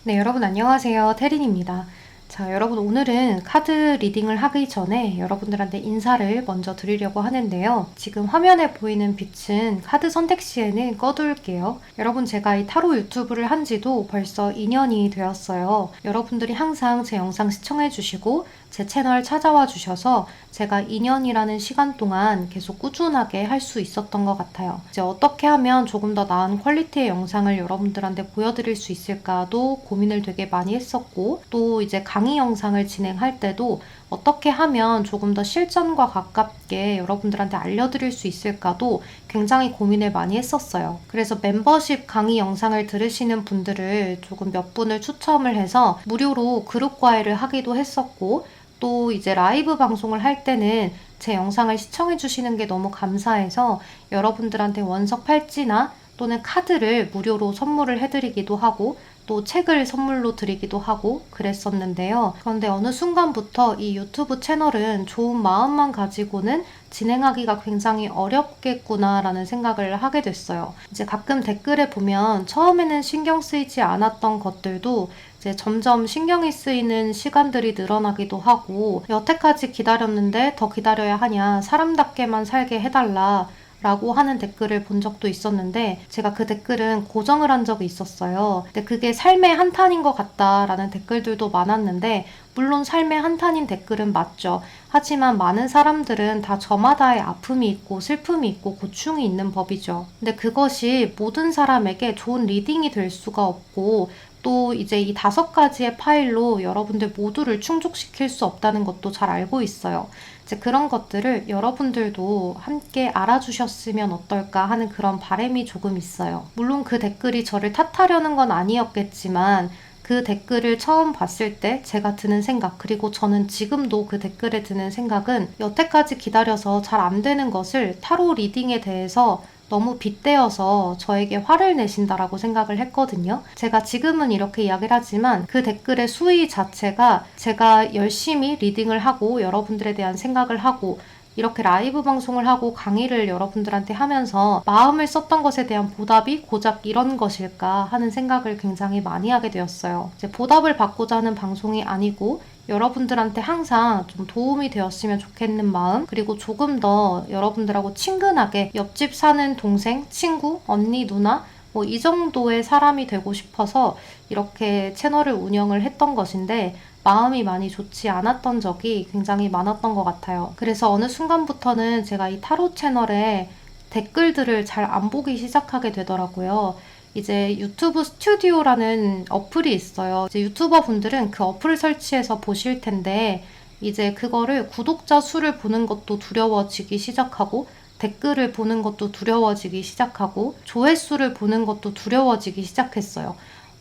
네, 여러분 안녕하세요. 태린입니다. 자, 여러분 오늘은 카드 리딩을 하기 전에 여러분들한테 인사를 먼저 드리려고 하는데요. 지금 화면에 보이는 빛은 카드 선택 시에는 꺼둘게요. 여러분 제가 이 타로 유튜브를 한 지도 벌써 2년이 되었어요. 여러분들이 항상 제 영상 시청해 주시고 제 채널 찾아와 주셔서 제가 2년이라는 시간 동안 계속 꾸준하게 할 수 있었던 것 같아요. 이제 어떻게 하면 조금 더 나은 퀄리티의 영상을 여러분들한테 보여드릴 수 있을까도 고민을 되게 많이 했었고, 또 이제 강의 영상을 진행할 때도 어떻게 하면 조금 더 실전과 가깝게 여러분들한테 알려드릴 수 있을까도 굉장히 고민을 많이 했었어요. 그래서 멤버십 강의 영상을 들으시는 분들을 조금 몇 분을 추첨을 해서 무료로 그룹 과외를 하기도 했었고, 또 이제 라이브 방송을 할 때는 제 영상을 시청해 주시는 게 너무 감사해서 여러분들한테 원석 팔찌나 또는 카드를 무료로 선물을 해드리기도 하고, 또 책을 선물로 드리기도 하고 그랬었는데요. 그런데 어느 순간부터 이 유튜브 채널은 좋은 마음만 가지고는 진행하기가 굉장히 어렵겠구나라는 생각을 하게 됐어요. 이제 가끔 댓글에 보면 처음에는 신경 쓰이지 않았던 것들도 이제 점점 신경이 쓰이는 시간들이 늘어나기도 하고, 여태까지 기다렸는데 더 기다려야 하냐, 사람답게만 살게 해달라 라고 하는 댓글을 본 적도 있었는데, 제가 그 댓글은 고정을 한 적이 있었어요. 근데 그게 삶의 한탄인 것 같다라는 댓글들도 많았는데, 물론 삶의 한탄인 댓글은 맞죠. 하지만 많은 사람들은 다 저마다의 아픔이 있고 슬픔이 있고 고충이 있는 법이죠. 근데 그것이 모든 사람에게 좋은 리딩이 될 수가 없고, 또 이제 이 5가지의 파일로 여러분들 모두를 충족시킬 수 없다는 것도 잘 알고 있어요. 이제 그런 것들을 여러분들도 함께 알아주셨으면 어떨까 하는 그런 바람이 조금 있어요. 물론 그 댓글이 저를 탓하려는 건 아니었겠지만, 그 댓글을 처음 봤을 때 제가 드는 생각, 그리고 저는 지금도 그 댓글에 드는 생각은, 여태까지 기다려서 잘 안 되는 것을 타로 리딩에 대해서 너무 빗대어서 저에게 화를 내신다라고 생각을 했거든요. 제가 지금은 이렇게 이야기를 하지만 그 댓글의 수위 자체가 제가 열심히 리딩을 하고 여러분들에 대한 생각을 하고 이렇게 라이브 방송을 하고 강의를 여러분들한테 하면서 마음을 썼던 것에 대한 보답이 고작 이런 것일까 하는 생각을 굉장히 많이 하게 되었어요. 이제 보답을 받고자 하는 방송이 아니고 여러분들한테 항상 좀 도움이 되었으면 좋겠는 마음, 그리고 조금 더 여러분들하고 친근하게 옆집 사는 동생, 친구, 언니, 누나 뭐 이 정도의 사람이 되고 싶어서 이렇게 채널을 운영을 했던 것인데, 마음이 많이 좋지 않았던 적이 굉장히 많았던 것 같아요. 그래서 어느 순간부터는 제가 이 타로 채널에 댓글들을 잘 안 보기 시작하게 되더라고요. 이제 유튜브 스튜디오라는 어플이 있어요. 이제 유튜버 분들은 그 어플을 설치해서 보실 텐데, 이제 그거를 구독자 수를 보는 것도 두려워지기 시작하고, 댓글을 보는 것도 두려워지기 시작하고, 조회수를 보는 것도 두려워지기 시작했어요.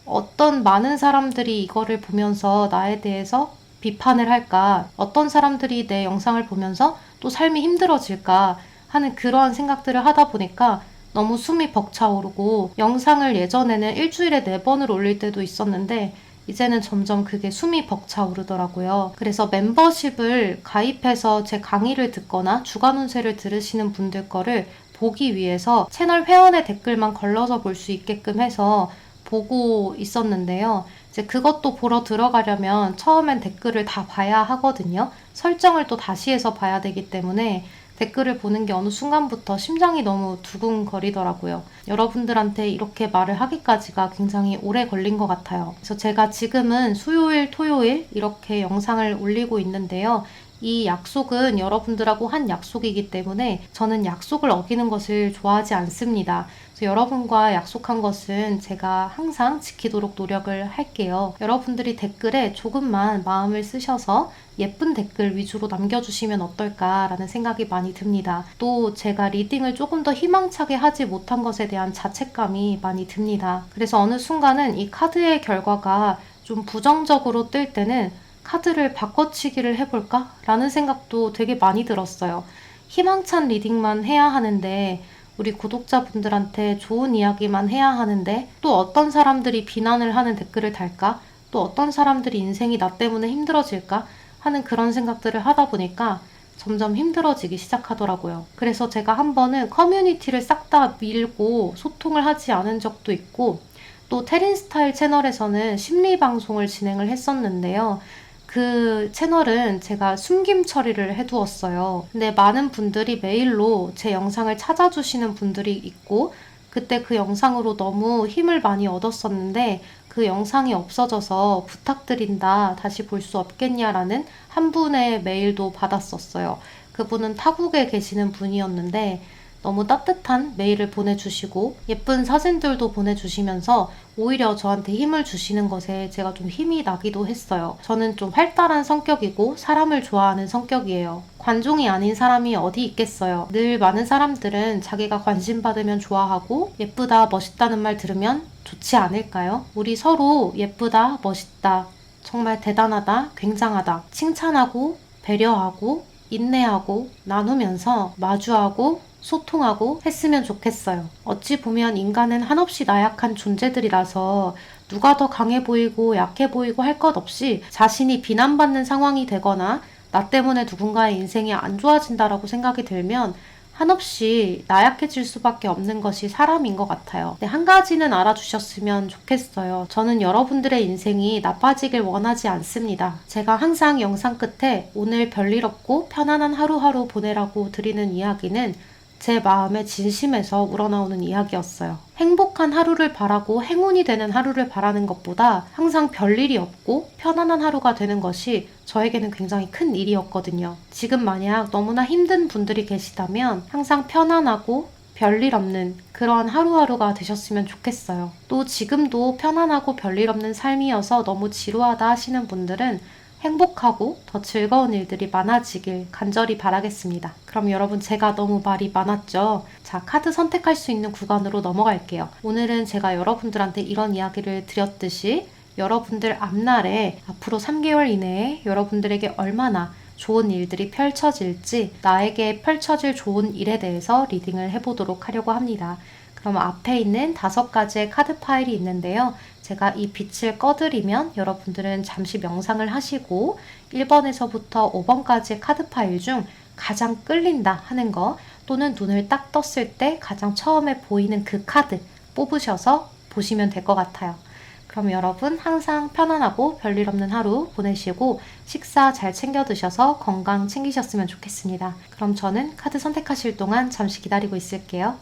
어떤 많은 사람들이 이거를 보면서 나에 대해서 비판을 할까, 어떤 사람들이 내 영상을 보면서 또 삶이 힘들어질까 하는 그러한 생각들을 하다 보니까 너무 숨이 벅차오르고, 영상을 예전에는 일주일에 4번을 올릴 때도 있었는데 이제는 점점 그게 숨이 벅차오르더라고요. 그래서 멤버십을 가입해서 제 강의를 듣거나 주간 운세를 들으시는 분들 거를 보기 위해서 채널 회원의 댓글만 걸러서 볼 수 있게끔 해서 보고 있었는데요. 이제 그것도 보러 들어가려면 처음엔 댓글을 다 봐야 하거든요. 설정을 또 다시 해서 봐야 되기 때문에 댓글을 보는 게 어느 순간부터 심장이 너무 두근거리더라고요. 여러분들한테 이렇게 말을 하기까지가 굉장히 오래 걸린 것 같아요. 그래서 제가 지금은 수요일, 토요일 이렇게 영상을 올리고 있는데요. 이 약속은 여러분들하고 한 약속이기 때문에 저는 약속을 어기는 것을 좋아하지 않습니다. 그래서 여러분과 약속한 것은 제가 항상 지키도록 노력을 할게요. 여러분들이 댓글에 조금만 마음을 쓰셔서 예쁜 댓글 위주로 남겨주시면 어떨까라는 생각이 많이 듭니다. 또 제가 리딩을 조금 더 희망차게 하지 못한 것에 대한 자책감이 많이 듭니다. 그래서 어느 순간은 이 카드의 결과가 좀 부정적으로 뜰 때는 카드를 바꿔치기를 해볼까? 라는 생각도 되게 많이 들었어요. 희망찬 리딩만 해야 하는데, 우리 구독자분들한테 좋은 이야기만 해야 하는데, 또 어떤 사람들이 비난을 하는 댓글을 달까? 또 어떤 사람들이 인생이 나 때문에 힘들어질까? 하는 그런 생각들을 하다 보니까 점점 힘들어지기 시작하더라고요. 그래서 제가 한 번은 커뮤니티를 싹 다 밀고 소통을 하지 않은 적도 있고, 또 테린스타일 채널에서는 심리 방송을 진행을 했었는데요. 그 채널은 제가 숨김 처리를 해두었어요. 근데 많은 분들이 메일로 제 영상을 찾아주시는 분들이 있고, 그때 그 영상으로 너무 힘을 많이 얻었었는데 그 영상이 없어져서 부탁드린다, 다시 볼 수 없겠냐라는 한 분의 메일도 받았었어요. 그분은 타국에 계시는 분이었는데 너무 따뜻한 메일을 보내주시고 예쁜 사진들도 보내주시면서 오히려 저한테 힘을 주시는 것에 제가 좀 힘이 나기도 했어요. 저는 좀 활달한 성격이고 사람을 좋아하는 성격이에요. 관종이 아닌 사람이 어디 있겠어요. 늘 많은 사람들은 자기가 관심 받으면 좋아하고 예쁘다, 멋있다는 말 들으면 좋지 않을까요? 우리 서로 예쁘다, 멋있다, 정말 대단하다, 굉장하다 칭찬하고 배려하고 인내하고 나누면서 마주하고 소통하고 했으면 좋겠어요. 어찌 보면 인간은 한없이 나약한 존재들이라서 누가 더 강해 보이고 약해 보이고 할 것 없이 자신이 비난받는 상황이 되거나 나 때문에 누군가의 인생이 안 좋아진다라고 생각이 들면 한없이 나약해질 수밖에 없는 것이 사람인 것 같아요. 근데 한 가지는 알아주셨으면 좋겠어요. 저는 여러분들의 인생이 나빠지길 원하지 않습니다. 제가 항상 영상 끝에 오늘 별일 없고 편안한 하루하루 보내라고 드리는 이야기는 제 마음의 진심에서 우러나오는 이야기였어요. 행복한 하루를 바라고 행운이 되는 하루를 바라는 것보다 항상 별일이 없고 편안한 하루가 되는 것이 저에게는 굉장히 큰 일이었거든요. 지금 만약 너무나 힘든 분들이 계시다면 항상 편안하고 별일 없는 그러한 하루하루가 되셨으면 좋겠어요. 또 지금도 편안하고 별일 없는 삶이어서 너무 지루하다 하시는 분들은 행복하고 더 즐거운 일들이 많아지길 간절히 바라겠습니다. 그럼 여러분, 제가 너무 말이 많았죠? 자, 카드 선택할 수 있는 구간으로 넘어갈게요. 오늘은 제가 여러분들한테 이런 이야기를 드렸듯이 여러분들 앞날에 앞으로 3개월 이내에 여러분들에게 얼마나 좋은 일들이 펼쳐질지, 나에게 펼쳐질 좋은 일에 대해서 리딩을 해보도록 하려고 합니다. 그럼 앞에 있는 5가지의 카드 파일이 있는데요. 제가 이 빛을 꺼드리면 여러분들은 잠시 명상을 하시고 1번에서부터 5번까지의 카드 파일 중 가장 끌린다 하는 거, 또는 눈을 딱 떴을 때 가장 처음에 보이는 그 카드 뽑으셔서 보시면 될 것 같아요. 그럼 여러분 항상 편안하고 별일 없는 하루 보내시고 식사 잘 챙겨 드셔서 건강 챙기셨으면 좋겠습니다. 그럼 저는 카드 선택하실 동안 잠시 기다리고 있을게요.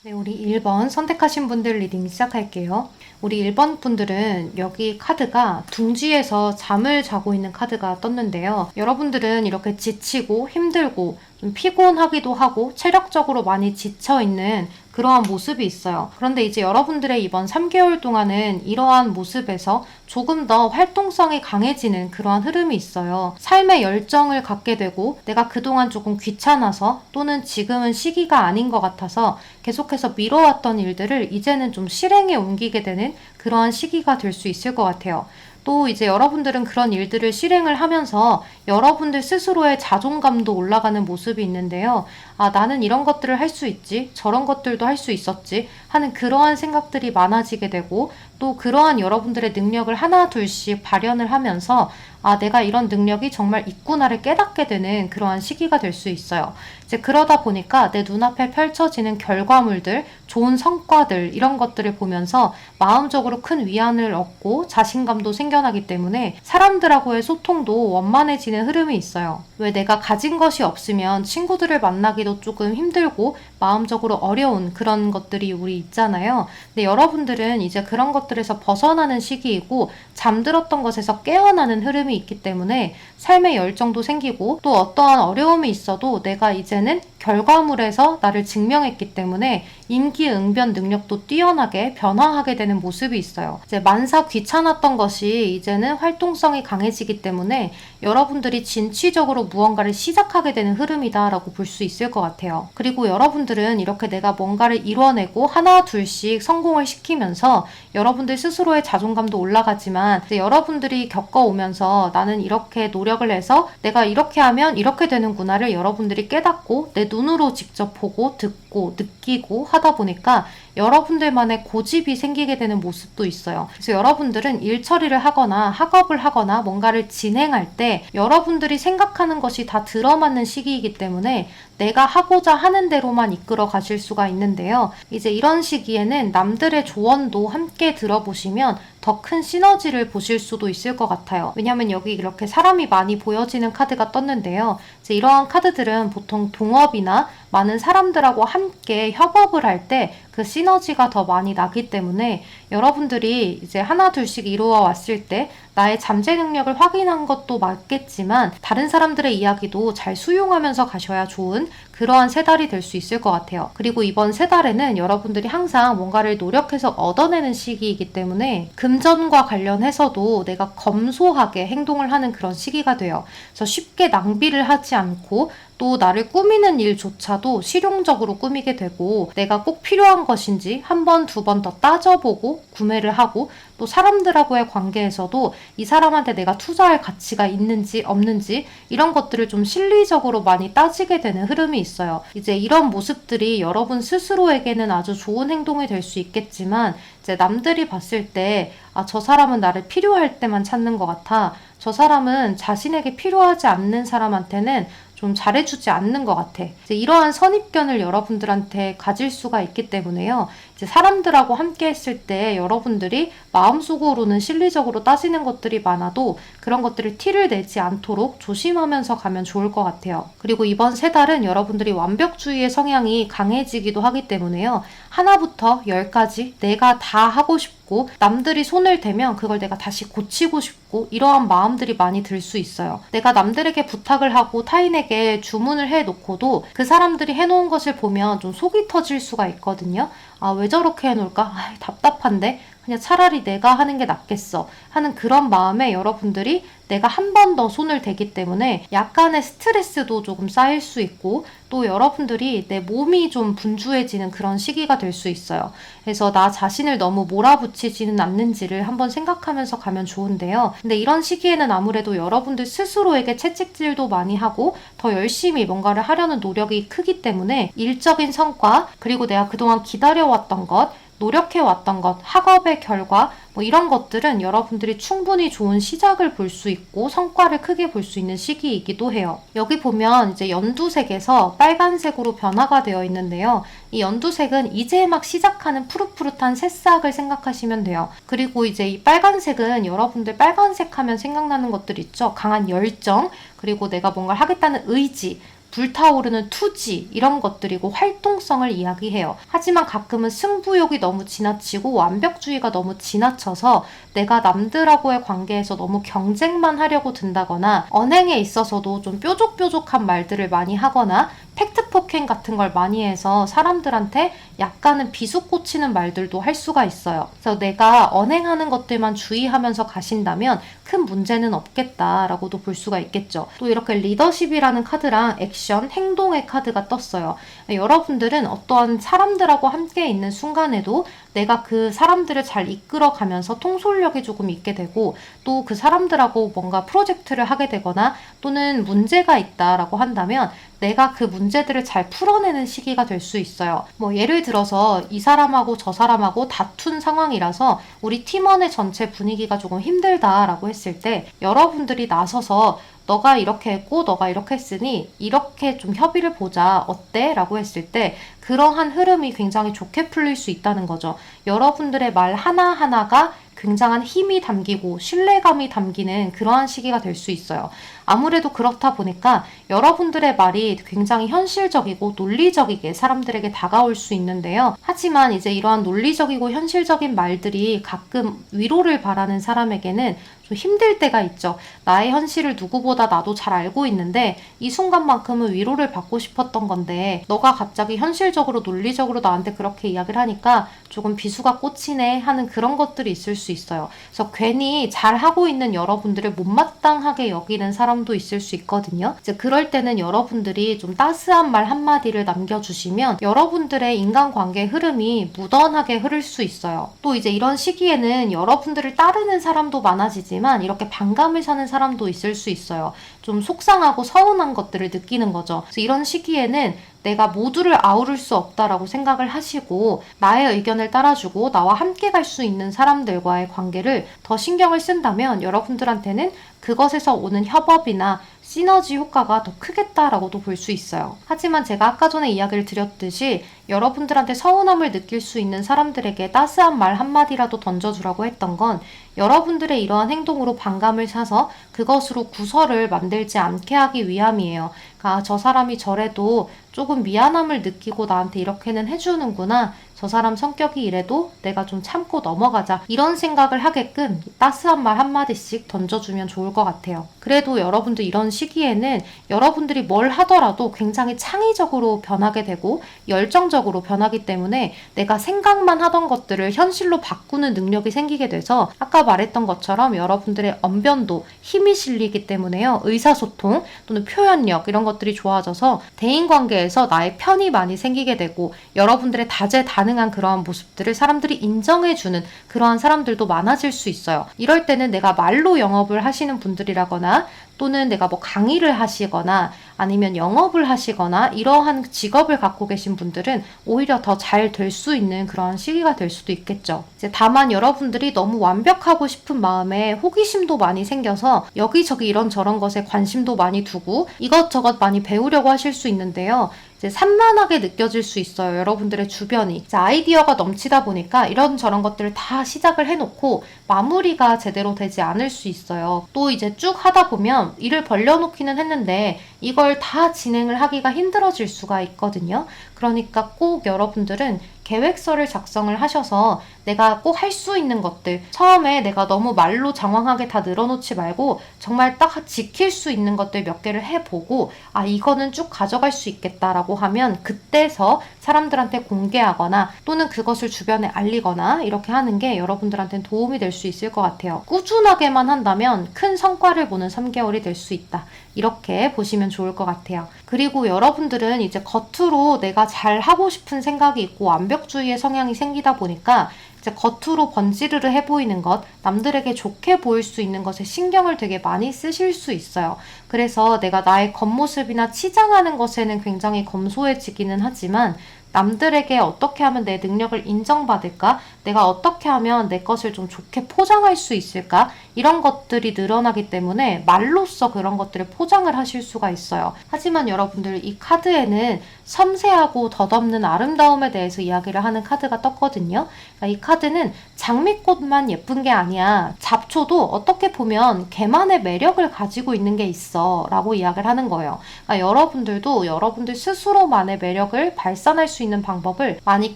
네, 우리 1번 선택하신 분들 리딩 시작할게요. 우리 1번 분들은 여기 카드가 둥지에서 잠을 자고 있는 카드가 떴는데요. 여러분들은 이렇게 지치고 힘들고 좀 피곤하기도 하고 체력적으로 많이 지쳐있는 그러한 모습이 있어요. 그런데 이제 여러분들의 이번 3개월 동안은 이러한 모습에서 조금 더 활동성이 강해지는 그러한 흐름이 있어요. 삶의 열정을 갖게 되고 내가 그동안 조금 귀찮아서 또는 지금은 시기가 아닌 것 같아서 계속해서 미뤄왔던 일들을 이제는 좀 실행에 옮기게 되는 그러한 시기가 될 수 있을 것 같아요. 또 이제 여러분들은 그런 일들을 실행을 하면서 여러분들 스스로의 자존감도 올라가는 모습이 있는데요. 아, 나는 이런 것들을 할 수 있지, 저런 것들도 할 수 있었지 하는 그러한 생각들이 많아지게 되고, 또 그러한 여러분들의 능력을 하나 둘씩 발현을 하면서 아, 내가 이런 능력이 정말 있구나를 깨닫게 되는 그러한 시기가 될 수 있어요. 이제 그러다 보니까 내 눈앞에 펼쳐지는 결과물들, 좋은 성과들, 이런 것들을 보면서 마음적으로 큰 위안을 얻고 자신감도 생겨나기 때문에 사람들하고의 소통도 원만해지는 흐름이 있어요. 왜 내가 가진 것이 없으면 친구들을 만나기도 조금 힘들고 마음적으로 어려운 그런 것들이 우리 있잖아요. 근데 여러분들은 이제 그런 것들에서 벗어나는 시기이고 잠들었던 것에서 깨어나는 흐름이 있기 때문에 삶의 열정도 생기고 또 어떠한 어려움이 있어도 내가 이제는 결과물에서 나를 증명했기 때문에 임기응변 능력도 뛰어나게 변화하게 되는 모습이 있어요. 이제 만사 귀찮았던 것이 이제는 활동성이 강해지기 때문에 여러분들이 진취적으로 무언가를 시작하게 되는 흐름이다라고 볼 수 있을 것 같아요. 그리고 여러분들은 이렇게 내가 뭔가를 이뤄내고 하나 둘씩 성공을 시키면서 여러분들 스스로의 자존감도 올라가지만 이제 여러분들이 겪어오면서 나는 이렇게 노력을 해서 내가 이렇게 하면 이렇게 되는구나를 여러분들이 깨닫고 내 눈으로 직접 보고 듣고 느끼고 하다 보니까 여러분들만의 고집이 생기게 되는 모습도 있어요. 그래서 여러분들은 일 처리를 하거나 학업을 하거나 뭔가를 진행할 때 여러분들이 생각하는 것이 다 들어맞는 시기이기 때문에 내가 하고자 하는 대로만 이끌어 가실 수가 있는데요. 이제 이런 시기에는 남들의 조언도 함께 들어보시면 더 큰 시너지를 보실 수도 있을 것 같아요. 왜냐면 여기 이렇게 사람이 많이 보여지는 카드가 떴는데요. 이제 이러한 카드들은 보통 동업이나 많은 사람들하고 함께 협업을 할 때 그 시너지가 더 많이 나기 때문에 여러분들이 이제 하나 둘씩 이루어 왔을 때 나의 잠재 능력을 확인한 것도 맞겠지만 다른 사람들의 이야기도 잘 수용하면서 가셔야 좋은 그러한 세 달이 될 수 있을 것 같아요. 그리고 이번 세 달에는 여러분들이 항상 뭔가를 노력해서 얻어내는 시기이기 때문에 금전과 관련해서도 내가 검소하게 행동을 하는 그런 시기가 돼요. 그래서 쉽게 낭비를 하지 않고 또 나를 꾸미는 일조차도 실용적으로 꾸미게 되고 내가 꼭 필요한 것인지 한 번, 두 번 더 따져보고 구매를 하고 또 사람들하고의 관계에서도 이 사람한테 내가 투자할 가치가 있는지 없는지 이런 것들을 좀 실리적으로 많이 따지게 되는 흐름이 있어요. 이제 이런 모습들이 여러분 스스로에게는 아주 좋은 행동이 될 수 있겠지만 이제 남들이 봤을 때 아, 저 사람은 나를 필요할 때만 찾는 것 같아. 저 사람은 자신에게 필요하지 않는 사람한테는 좀 잘해주지 않는 것 같아. 이제 이러한 선입견을 여러분들한테 가질 수가 있기 때문에요. 이제 사람들하고 함께 했을 때 여러분들이 마음속으로는 실리적으로 따지는 것들이 많아도 그런 것들을 티를 내지 않도록 조심하면서 가면 좋을 것 같아요. 그리고 이번 세 달은 여러분들이 완벽주의의 성향이 강해지기도 하기 때문에요. 하나부터 열까지 내가 다 하고 싶고 남들이 손을 대면 그걸 내가 다시 고치고 싶고 이러한 마음들이 많이 들 수 있어요. 내가 남들에게 부탁을 하고 타인에게 주문을 해놓고도 그 사람들이 해놓은 것을 보면 좀 속이 터질 수가 있거든요. 아, 왜 저렇게 해놓을까? 아, 답답한데? 그냥 차라리 내가 하는 게 낫겠어 하는 그런 마음에 여러분들이 내가 한 번 더 손을 대기 때문에 약간의 스트레스도 조금 쌓일 수 있고 또 여러분들이 내 몸이 좀 분주해지는 그런 시기가 될 수 있어요. 그래서 나 자신을 너무 몰아붙이지는 않는지를 한번 생각하면서 가면 좋은데요. 근데 이런 시기에는 아무래도 여러분들 스스로에게 채찍질도 많이 하고 더 열심히 뭔가를 하려는 노력이 크기 때문에 일적인 성과 그리고 내가 그동안 기다려왔던 것 노력해왔던 것, 학업의 결과 뭐 이런 것들은 여러분들이 충분히 좋은 시작을 볼 수 있고 성과를 크게 볼 수 있는 시기이기도 해요. 여기 보면 이제 연두색에서 빨간색으로 변화가 되어 있는데요. 이 연두색은 이제 막 시작하는 푸릇푸릇한 새싹을 생각하시면 돼요. 그리고 이제 이 빨간색은 여러분들 빨간색 하면 생각나는 것들 있죠. 강한 열정, 그리고 내가 뭔가를 하겠다는 의지, 불타오르는 투지 이런 것들이고 활동성을 이야기해요. 하지만 가끔은 승부욕이 너무 지나치고 완벽주의가 너무 지나쳐서 내가 남들하고의 관계에서 너무 경쟁만 하려고 든다거나 언행에 있어서도 좀 뾰족뾰족한 말들을 많이 하거나 팩트 폭행 같은 걸 많이 해서 사람들한테 약간은 비수꽂히는 말들도 할 수가 있어요. 그래서 내가 언행하는 것들만 주의하면서 가신다면 큰 문제는 없겠다라고도 볼 수가 있겠죠. 또 이렇게 리더십이라는 카드랑 액션, 행동의 카드가 떴어요. 여러분들은 어떠한 사람들하고 함께 있는 순간에도 내가 그 사람들을 잘 이끌어가면서 통솔력이 조금 있게 되고 또 그 사람들하고 뭔가 프로젝트를 하게 되거나 또는 문제가 있다라고 한다면 내가 그 문제들을 잘 풀어내는 시기가 될 수 있어요. 뭐 예를 들어서 이 사람하고 저 사람하고 다툰 상황이라서 우리 팀원의 전체 분위기가 조금 힘들다라고 했을 때 여러분들이 나서서 너가 이렇게 했고 너가 이렇게 했으니 이렇게 좀 협의를 보자 어때? 라고 했을 때 그러한 흐름이 굉장히 좋게 풀릴 수 있다는 거죠. 여러분들의 말 하나하나가 굉장한 힘이 담기고 신뢰감이 담기는 그러한 시기가 될 수 있어요. 아무래도 그렇다 보니까 여러분들의 말이 굉장히 현실적이고 논리적이게 사람들에게 다가올 수 있는데요. 하지만 이제 이러한 논리적이고 현실적인 말들이 가끔 위로를 바라는 사람에게는 좀 힘들 때가 있죠. 나의 현실을 누구보다 나도 잘 알고 있는데 이 순간만큼은 위로를 받고 싶었던 건데 너가 갑자기 현실적으로 논리적으로 나한테 그렇게 이야기를 하니까 조금 비수가 꽂히네 하는 그런 것들이 있을 수 있어요. 그래서 괜히 잘하고 있는 여러분들을 못마땅하게 여기는 사람도 있을 수 있거든요. 이제 그럴 때는 여러분들이 좀 따스한 말 한마디를 남겨주시면 여러분들의 인간관계 흐름이 무던하게 흐를 수 있어요. 또 이제 이런 시기에는 여러분들을 따르는 사람도 많아지지만 이렇게 반감을 사는 사람도 있을 수 있어요. 좀 속상하고 서운한 것들을 느끼는 거죠. 그래서 이런 시기에는 내가 모두를 아우를 수 없다라고 생각을 하시고 나의 의견을 따라주고 나와 함께 갈 수 있는 사람들과의 관계를 더 신경을 쓴다면 여러분들한테는 그것에서 오는 협업이나 시너지 효과가 더 크겠다라고도 볼 수 있어요. 하지만 제가 아까 전에 이야기를 드렸듯이 여러분들한테 서운함을 느낄 수 있는 사람들에게 따스한 말 한마디라도 던져주라고 했던 건 여러분들의 이러한 행동으로 반감을 사서 그것으로 구설을 만들지 않게 하기 위함이에요. 그러니까 저 사람이 저래도 조금 미안함을 느끼고 나한테 이렇게는 해주는구나. 저 사람 성격이 이래도 내가 좀 참고 넘어가자. 이런 생각을 하게끔 따스한 말 한마디씩 던져주면 좋을 것 같아요. 그래도 여러분들 이런 시기에는 여러분들이 뭘 하더라도 굉장히 창의적으로 변하게 되고 열정적으로 변하기 때문에 내가 생각만 하던 것들을 현실로 바꾸는 능력이 생기게 돼서 아까 말했던 것처럼 여러분들의 언변도 힘이 실리기 때문에요. 의사소통 또는 표현력 이런 것들이 좋아져서 대인관계에서 나의 편이 많이 생기게 되고 여러분들의 다재다능한 그러한 모습들을 사람들이 인정해주는 그러한 사람들도 많아질 수 있어요. 이럴 때는 내가 말로 영업을 하시는 분들이라거나 또는 내가 뭐 강의를 하시거나 아니면 영업을 하시거나 이러한 직업을 갖고 계신 분들은 오히려 더 잘 될 수 있는 그런 시기가 될 수도 있겠죠. 이제 다만 여러분들이 너무 완벽하고 싶은 마음에 호기심도 많이 생겨서 여기저기 이런저런 것에 관심도 많이 두고 이것저것 많이 배우려고 하실 수 있는데요. 이제 산만하게 느껴질 수 있어요. 여러분들의 주변이. 이제 아이디어가 넘치다 보니까 이런저런 것들을 다 시작을 해놓고 마무리가 제대로 되지 않을 수 있어요. 또 이제 쭉 하다 보면 일을 벌려놓기는 했는데 이걸 다 진행을 하기가 힘들어질 수가 있거든요. 그러니까 꼭 여러분들은 계획서를 작성을 하셔서 내가 꼭 할 수 있는 것들 처음에 내가 너무 말로 장황하게 다 늘어놓지 말고 정말 딱 지킬 수 있는 것들 몇 개를 해보고 아 이거는 쭉 가져갈 수 있겠다라고 하면 그때서 사람들한테 공개하거나 또는 그것을 주변에 알리거나 이렇게 하는 게 여러분들한테는 도움이 될 수 있을 것 같아요. 꾸준하게만 한다면 큰 성과를 보는 3개월이 될 수 있다. 이렇게 보시면 좋을 것 같아요. 그리고 여러분들은 이제 겉으로 내가 잘 하고 싶은 생각이 있고 완벽주의의 성향이 생기다 보니까 이제 겉으로 번지르르 해 보이는 것, 남들에게 좋게 보일 수 있는 것에 신경을 되게 많이 쓰실 수 있어요. 그래서 내가 나의 겉모습이나 치장하는 것에는 굉장히 검소해지기는 하지만 남들에게 어떻게 하면 내 능력을 인정받을까? 내가 어떻게 하면 내 것을 좀 좋게 포장할 수 있을까? 이런 것들이 늘어나기 때문에 말로써 그런 것들을 포장을 하실 수가 있어요. 하지만 여러분들 이 카드에는 섬세하고 덧없는 아름다움에 대해서 이야기를 하는 카드가 떴거든요. 그러니까 이 카드는 장미꽃만 예쁜 게 아니야. 잡초도 어떻게 보면 걔만의 매력을 가지고 있는 게 있어 라고 이야기를 하는 거예요. 그러니까 여러분들도 여러분들 스스로만의 매력을 발산할 수 있는 방법을 많이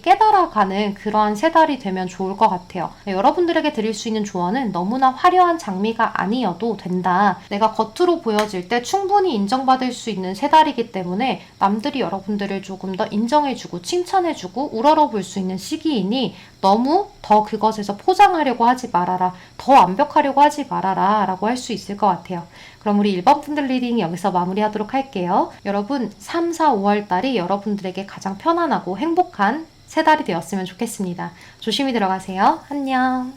깨달아가는 그러한 세 달이 되면 좋을 것 같아요. 여러분들에게 드릴 수 있는 조언은 너무나 화려한 장미가 아니어도 된다. 내가 겉으로 보여질 때 충분히 인정받을 수 있는 세 달이기 때문에 남들이 여러분들을 조금 더 인정해주고 칭찬해주고 우러러볼 수 있는 시기이니 너무 더 그것에서 포장하려고 하지 말아라. 더 완벽하려고 하지 말아라 라고 할 수 있을 것 같아요. 그럼 우리 1번 분들 리딩 여기서 마무리하도록 할게요. 여러분 3, 4, 5월 달이 여러분들에게 가장 편안하고 행복한 세 달이 되었으면 좋겠습니다. 조심히 들어가세요. 안녕.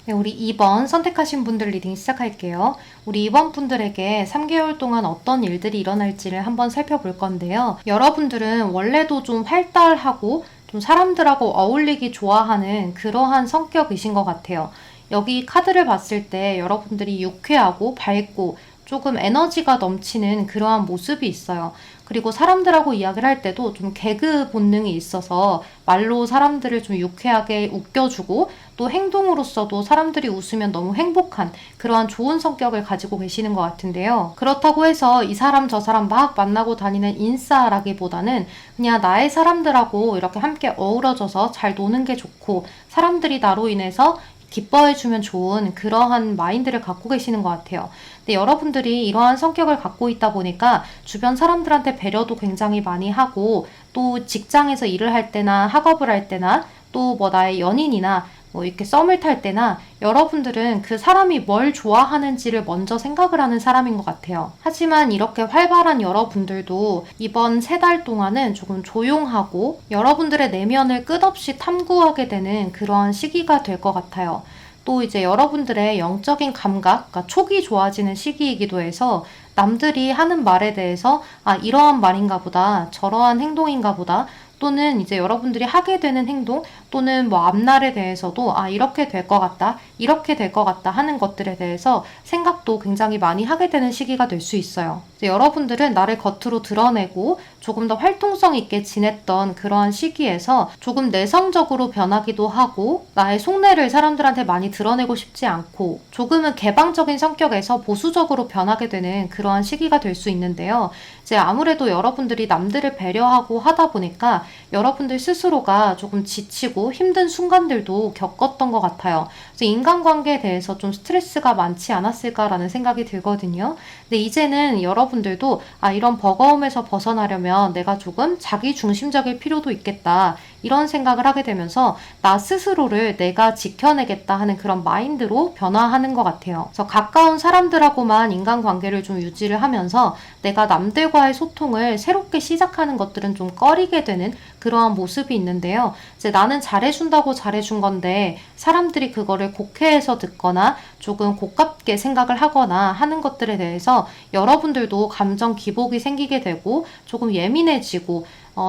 네, 우리 2번 선택하신 분들 리딩 시작할게요. 우리 2번 분들에게 3개월 동안 어떤 일들이 일어날지를 한번 살펴볼 건데요. 여러분들은 원래도 좀 활달하고 좀 사람들하고 어울리기 좋아하는 그러한 성격이신 것 같아요. 여기 카드를 봤을 때 여러분들이 유쾌하고 밝고 조금 에너지가 넘치는 그러한 모습이 있어요. 그리고 사람들하고 이야기를 할 때도 좀 개그 본능이 있어서 말로 사람들을 좀 유쾌하게 웃겨주고 또 행동으로서도 사람들이 웃으면 너무 행복한 그러한 좋은 성격을 가지고 계시는 것 같은데요. 그렇다고 해서 이 사람 저 사람 막 만나고 다니는 인싸라기보다는 그냥 나의 사람들하고 이렇게 함께 어우러져서 잘 노는 게 좋고, 사람들이 나로 인해서 기뻐해주면 좋은 그러한 마인드를 갖고 계시는 것 같아요. 근데 여러분들이 이러한 성격을 갖고 있다 보니까 주변 사람들한테 배려도 굉장히 많이 하고, 또 직장에서 일을 할 때나 학업을 할 때나 또 뭐 나의 연인이나 뭐 이렇게 썸을 탈 때나 여러분들은 그 사람이 뭘 좋아하는지를 먼저 생각을 하는 사람인 것 같아요. 하지만 이렇게 활발한 여러분들도 이번 3달 동안은 조금 조용하고 여러분들의 내면을 끝없이 탐구하게 되는 그러한 시기가 될 것 같아요. 또 이제 여러분들의 영적인 감각, 그러니까 촉이 좋아지는 시기이기도 해서 남들이 하는 말에 대해서 아, 이러한 말인가 보다, 저러한 행동인가 보다, 또는 이제 여러분들이 하게 되는 행동 또는 뭐 앞날에 대해서도 아, 이렇게 될 것 같다, 이렇게 될 것 같다 하는 것들에 대해서 생각도 굉장히 많이 하게 되는 시기가 될 수 있어요. 이제 여러분들은 나를 겉으로 드러내고 조금 더 활동성 있게 지냈던 그러한 시기에서 조금 내성적으로 변하기도 하고, 나의 속내를 사람들한테 많이 드러내고 싶지 않고 조금은 개방적인 성격에서 보수적으로 변하게 되는 그러한 시기가 될 수 있는데요. 이제 아무래도 여러분들이 남들을 배려하고 하다 보니까 여러분들 스스로가 조금 지치고 힘든 순간들도 겪었던 것 같아요. 그래서 인간관계에 대해서 좀 스트레스가 많지 않았을까라는 생각이 들거든요. 근데 이제는 여러분들도 아, 이런 버거움에서 벗어나려면 내가 조금 자기 중심적일 필요도 있겠다, 이런 생각을 하게 되면서 나 스스로를 내가 지켜내겠다 하는 그런 마인드로 변화하는 것 같아요. 그래서 가까운 사람들하고만 인간관계를 좀 유지를 하면서 내가 남들과의 소통을 새롭게 시작하는 것들은 좀 꺼리게 되는 그러한 모습이 있는데요. 이제 나는 잘해준다고 잘해준 건데 사람들이 그거를 곡해해서 듣거나 조금 고깝게 생각을 하거나 하는 것들에 대해서 여러분들도 감정 기복이 생기게 되고 조금 예민해지고,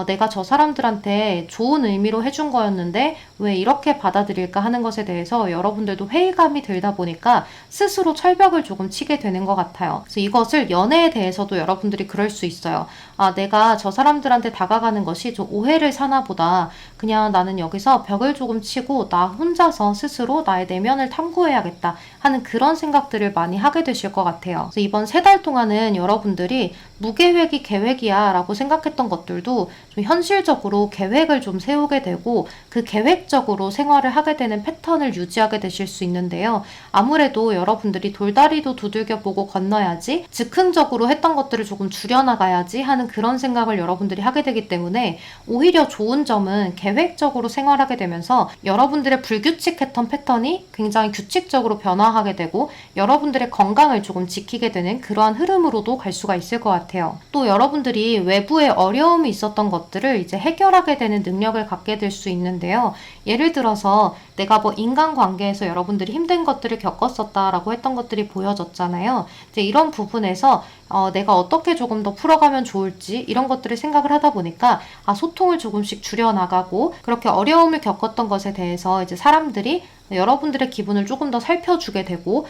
내가 저 사람들한테 좋은 의미로 해준 거였는데 왜 이렇게 받아들일까 하는 것에 대해서 여러분들도 회의감이 들다 보니까 스스로 철벽을 조금 치게 되는 것 같아요. 그래서 이것을 연애에 대해서도 여러분들이 그럴 수 있어요. 아, 내가 저 사람들한테 다가가는 것이 좀 오해를 사나 보다, 그냥 나는 여기서 벽을 조금 치고 나 혼자서 스스로 나의 내면을 탐구해야겠다 하는 그런 생각들을 많이 하게 되실 것 같아요. 그래서 이번 3달 동안은 여러분들이 무계획이 계획이야 라고 생각했던 것들도 좀 현실적으로 계획을 좀 세우게 되고 그 계획적으로 생활을 하게 되는 패턴을 유지하게 되실 수 있는데요. 아무래도 여러분들이 돌다리도 두들겨 보고 건너야지, 즉흥적으로 했던 것들을 조금 줄여나가야지 하는 그런 생각을 여러분들이 하게 되기 때문에 오히려 좋은 점은 계획적으로 생활하게 되면서 여러분들의 불규칙했던 패턴이 굉장히 규칙적으로 변화하게 되고 여러분들의 건강을 조금 지키게 되는 그러한 흐름으로도 갈 수가 있을 것 같아요. 또 여러분들이 외부에 어려움이 있었던 것들을 이제 해결하게 되는 능력을 갖게 될 수 있는데요. 예를 들어서 내가 뭐 인간관계에서 여러분들이 힘든 것들을 겪었었다라고 했던 것들이 보여졌잖아요. 이제 이런 부분에서 내가 어떻게 조금 더 풀어가면 좋을지 이런 것들을 생각을 하다 보니까 소통을 조금씩 줄여나가고, 그렇게 어려움을 겪었던 것에 대해서 이제 사람들이 여러분들의 기분을 조금 더 살펴주게 되고,